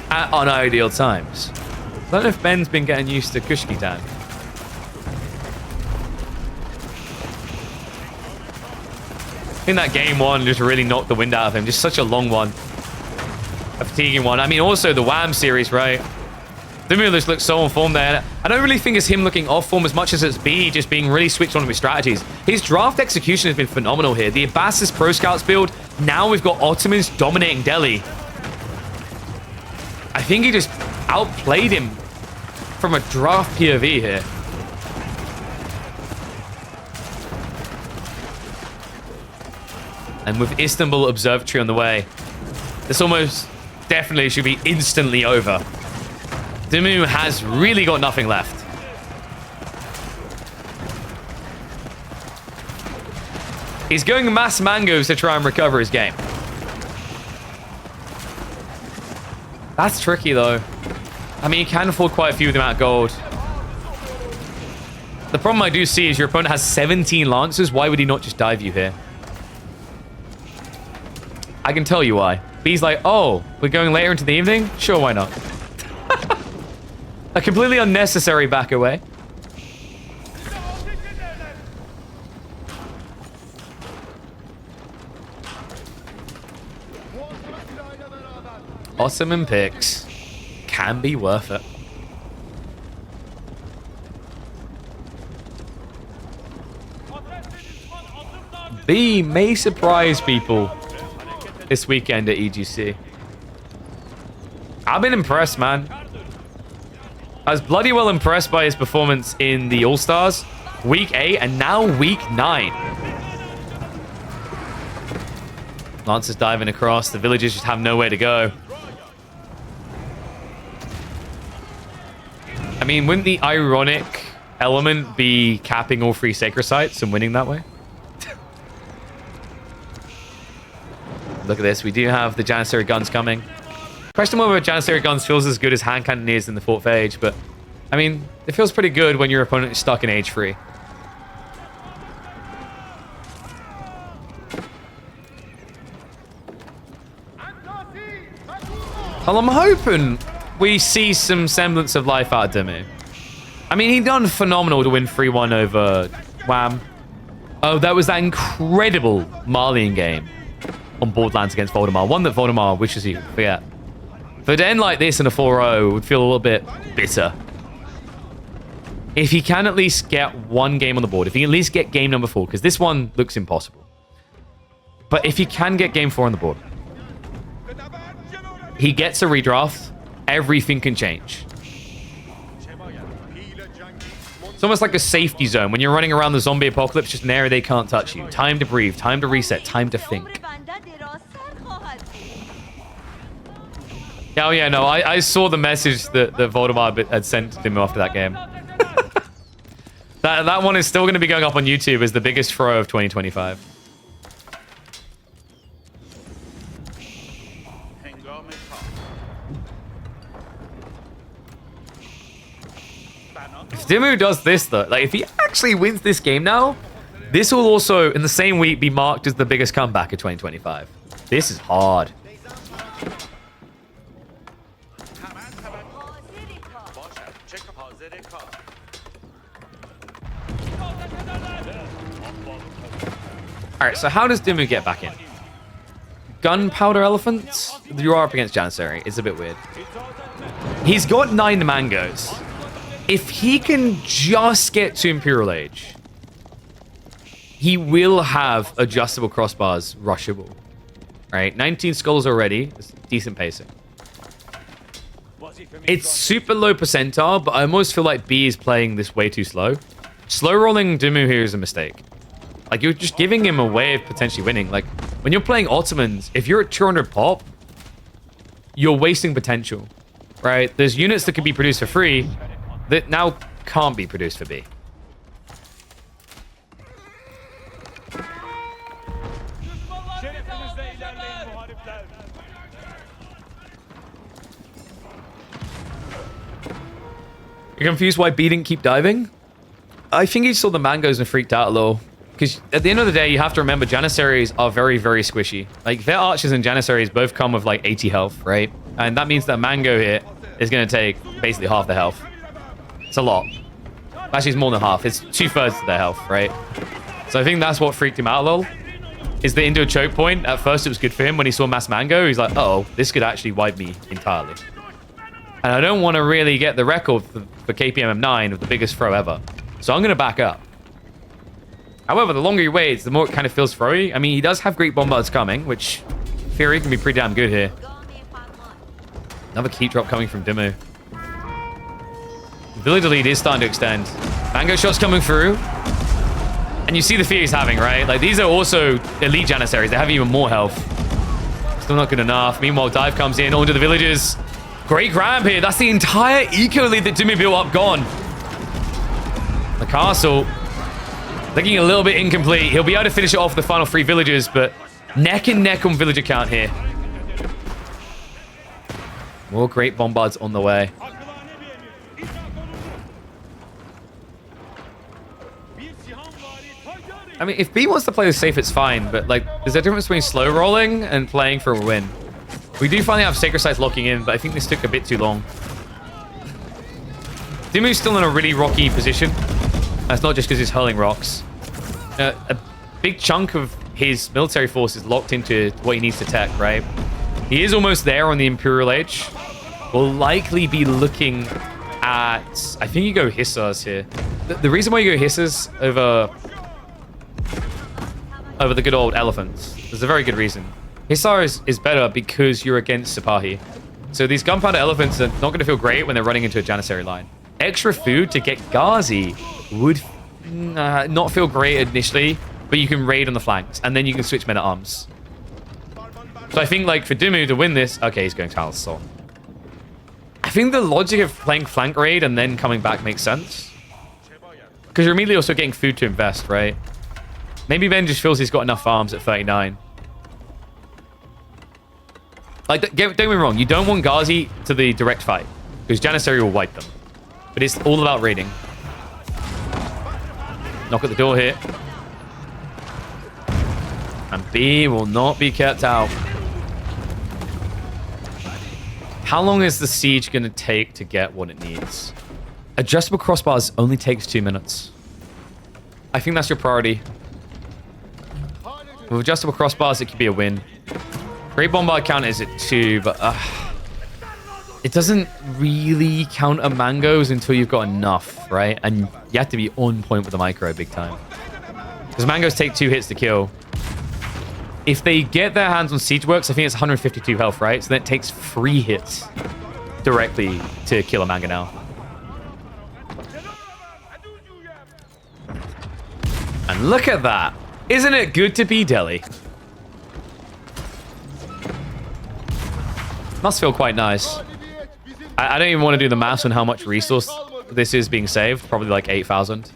at unideal times. I don't know if Ben's been getting used to Kushki time. I think that game one just really knocked the wind out of him. Just such a long one. a fatiguing one. I mean, also the Wham series, right? Demu looks so on form there. I don't really think it's him looking off form as much as it's B just being really switched on with his strategies. His draft execution has been phenomenal here. The Abbasid Pro Scouts build. Now we've got Ottomans dominating Delhi. I think he just outplayed him from a draft POV here. And with Istanbul Observatory on the way, this almost definitely should be instantly over. Demu has really got nothing left. He's going mass mangoes to try and recover his game. That's tricky, though. I mean, you can afford quite a few of them at gold. The problem I do see is your opponent has 17 Lancers. Why would he not just dive you here? I can tell you why. B's like, oh, we're going later into the evening? Sure, why not? A completely unnecessary back away. Ottoman picks can be worth it. B may surprise people this weekend at EGC. I've been impressed, man. I was bloody well impressed by his performance in the All-Stars, Week 8, and now Week 9. Lancers diving across. The villagers just have nowhere to go. I mean, wouldn't the ironic element be capping all 3 sacred sites and winning that way? Look at this. We do have the Janissary guns coming. Question whether Janissary guns feels as good as hand cannoneers in the 4th age, but I mean, it feels pretty good when your opponent is stuck in age 3. Well, I'm hoping we see some semblance of life out of Demu. I mean, he done phenomenal to win 3-1 over Wham. Oh, that was that incredible Malian game on Borderlands against Voldemar. One that Voldemar wishes he could forget. But to end like this in a 4-0 would feel a little bit bitter. If he can at least get one game on the board, if he can at least get game number 4, because this one looks impossible. But if he can get game 4 on the board, he gets a redraft, everything can change. It's almost like a safety zone. When you're running around the zombie apocalypse, just an area they can't touch you. Time to breathe, time to reset, time to think. Oh yeah, no, I saw the message that Voldemar had sent to him after that game. that one is still going to be going up on YouTube as the biggest throw of 2025. If Demu does this though, like if he actually wins this game now, this will also in the same week be marked as the biggest comeback of 2025. This is hard. Alright, so how does Demu get back in? Gunpowder elephants? You are up against Janissary. It's a bit weird. He's got 9 mangoes. If he can just get to Imperial Age, he will have adjustable crossbars rushable. Right? 19 skulls already. It's decent pacing. It's super low percentile, but I almost feel like B is playing this way too slow. Slow rolling Demu here is a mistake. Like, you're just giving him a way of potentially winning. Like, when you're playing Ottomans, if you're at 200 pop, you're wasting potential, right? There's units that can be produced for free that now can't be produced for B. You're confused why B didn't keep diving? I think he saw the mangoes and freaked out a little. Because at the end of the day, you have to remember Janissaries are very, very squishy. Like, their archers and Janissaries both come with like 80 health, right? And that means that mango here is going to take basically half the health. It's a lot. Actually, it's more than half. It's 2/3 of their health, right? So I think that's what freaked him out a little. is the into a choke point. At first, it was good for him. When he saw Mass Mango, he's like, oh, this could actually wipe me entirely. And I don't want to really get the record for KPM-9 of the biggest throw ever. So I'm going to back up. However, the longer he waits, the more it kind of feels throwy. I mean, he does have Great Bombards coming, which, in theory, can be pretty damn good here. Another keep drop coming from Demu. Villager lead is starting to extend. Mango shots coming through. And you see the fear he's having, right? Like, these are also elite Janissaries. They have even more health. Still not good enough. Meanwhile, dive comes in onto the villagers. Great grab here. That's the entire eco lead that Demu built up gone. The castle looking a little bit incomplete. He'll be able to finish it off with the final 3 villagers, but neck and neck on villager count here. More Great Bombards on the way. I mean, if B wants to play this safe, it's fine, but, like, there's a difference between slow rolling and playing for a win. We do finally have Sacred Sites locking in, but I think this took a bit too long. Demu's still in a really rocky position. That's not just because he's hurling rocks. A big chunk of his military force is locked into what he needs to tech, right? He is almost there on the Imperial Age. We'll likely be looking at... I think you go Hissars here. The reason why you go Hissars over the good old elephants, there's a very good reason. Hissar is better because you're against Sipahi. So these gunpowder elephants are not going to feel great when they're running into a Janissary line. Extra food to get Ghazi would not feel great initially, but you can raid on the flanks, and then you can switch men-at-arms. So I think, like, for Demu to win this... Okay, he's going Talus Soul. I think the logic of playing flank raid and then coming back makes sense. Because you're immediately also getting food to invest, right? Maybe Ben just feels he's got enough farms at 39. Like, don't get me wrong, you don't want Ghazi to the direct fight, because Janissary will wipe them. But it's all about raiding. Knock at the door here. And B will not be kept out. How long is the siege going to take to get what it needs? Adjustable crossbars only takes 2 minutes. I think that's your priority. With adjustable crossbars, it could be a win. Great Bombard count is at 2, but it doesn't really counter mangoes until you've got enough, right? And you have to be on point with the micro big time. Because mangoes take 2 hits to kill. If they get their hands on siege works, I think it's 152 health, right? So then it takes 3 hits directly to kill a mango now. And look at that. Isn't it good to be Delhi? Must feel quite nice. I don't even want to do the maths on how much resource this is being saved. Probably like 8,000.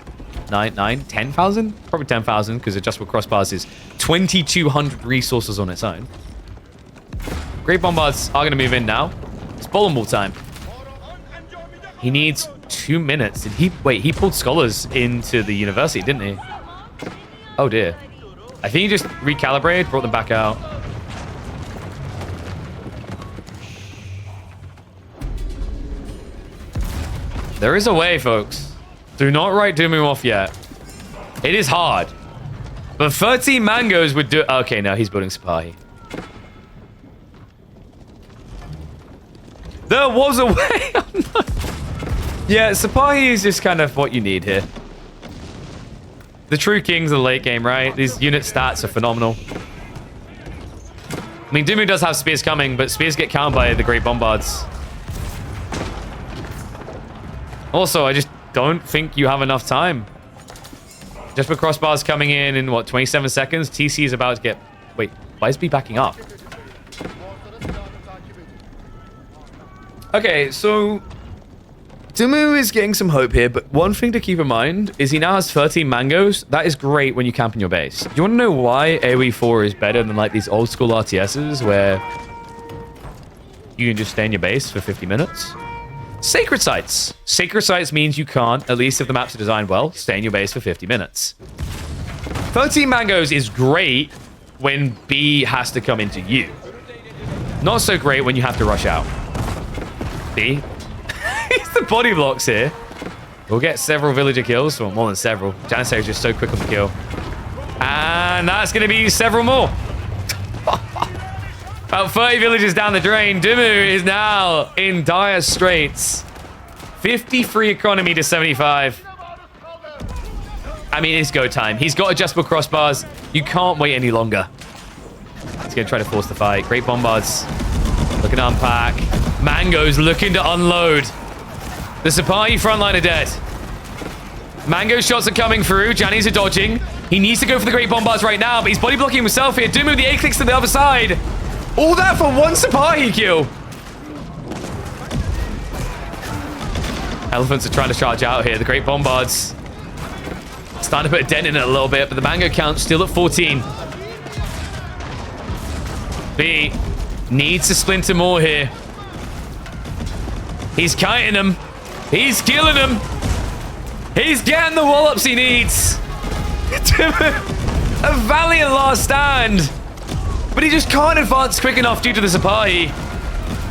10,000? Probably 10,000, because adjustable crossbars is 2,200 resources on its own. Great Bombards are going to move in now. It's bowling ball time. He needs 2 minutes. Did he... Wait, he pulled scholars into the university, didn't he? Oh, dear. I think he just recalibrated, brought them back out. There is a way, folks. Do not write Demu off yet. It is hard. But 13 mangoes would do... Okay, no, he's building Sipahi. There was a way. Yeah, Sipahi is just kind of what you need here. The true kings of the late game, right? These unit stats are phenomenal. I mean, Demu does have spears coming, but spears get countered by the Great Bombards. Also, I just don't think you have enough time. Just with crossbars coming in what, 27 seconds? TC is about to get... Wait, why is B backing up? Okay, so... Demu is getting some hope here, but one thing to keep in mind is he now has 13 mangoes. That is great when you camp in your base. Do you want to know why AoE 4 is better than like these old school RTSs where you can just stay in your base for 50 minutes? Sacred Sites. Sacred Sites means you can't, at least if the maps are designed well, stay in your base for 50 minutes. 13 mangoes is great when B has to come into you. Not so great when you have to rush out. B. He's the body blocks here. We'll get several villager kills. Well, more than several. Janissary is just so quick on the kill. And that's going to be several more. About 30 villages down the drain. Demu is now in dire straits. 53 economy to 75. I mean, it's go time. He's got adjustable crossbars. You can't wait any longer. He's going to try to force the fight. Great bombards. Looking to unpack. Mango's looking to unload. The Sipahi front line are dead. Mango's shots are coming through. Jannies are dodging. He needs to go for the great bombards right now, but he's body blocking himself here. Demu, the A-clicks to the other side. All that for one Sipahi kill. Elephants are trying to charge out here. The great bombards starting to put a dent in it a little bit, but the Mango count still at 14. B needs to splinter more here. He's kiting him. He's killing him. He's getting the wallops he needs. A valiant last stand. But he just can't advance quick enough due to the Sipahi.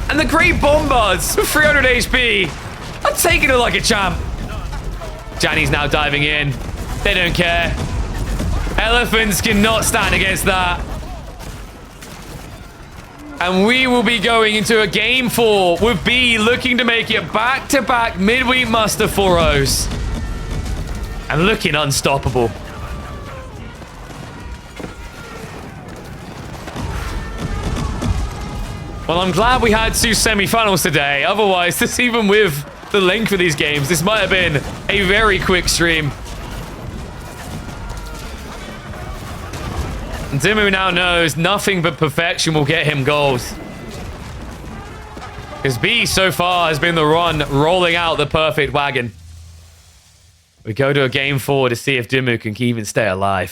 And the great bombards with 300 HP are taking it like a champ. Janny's now diving in. They don't care. Elephants cannot stand against that. And we will be going into a game 4 with B looking to make it back-to-back midweek muster 4-0s. And looking unstoppable. Well, I'm glad we had 2 semi-finals today. Otherwise, this even with the length of these games, this might have been a very quick stream. Demu now knows nothing but perfection will get him goals. Because B so far has been the one rolling out the perfect wagon. We go to a game 4 to see if Demu can even stay alive.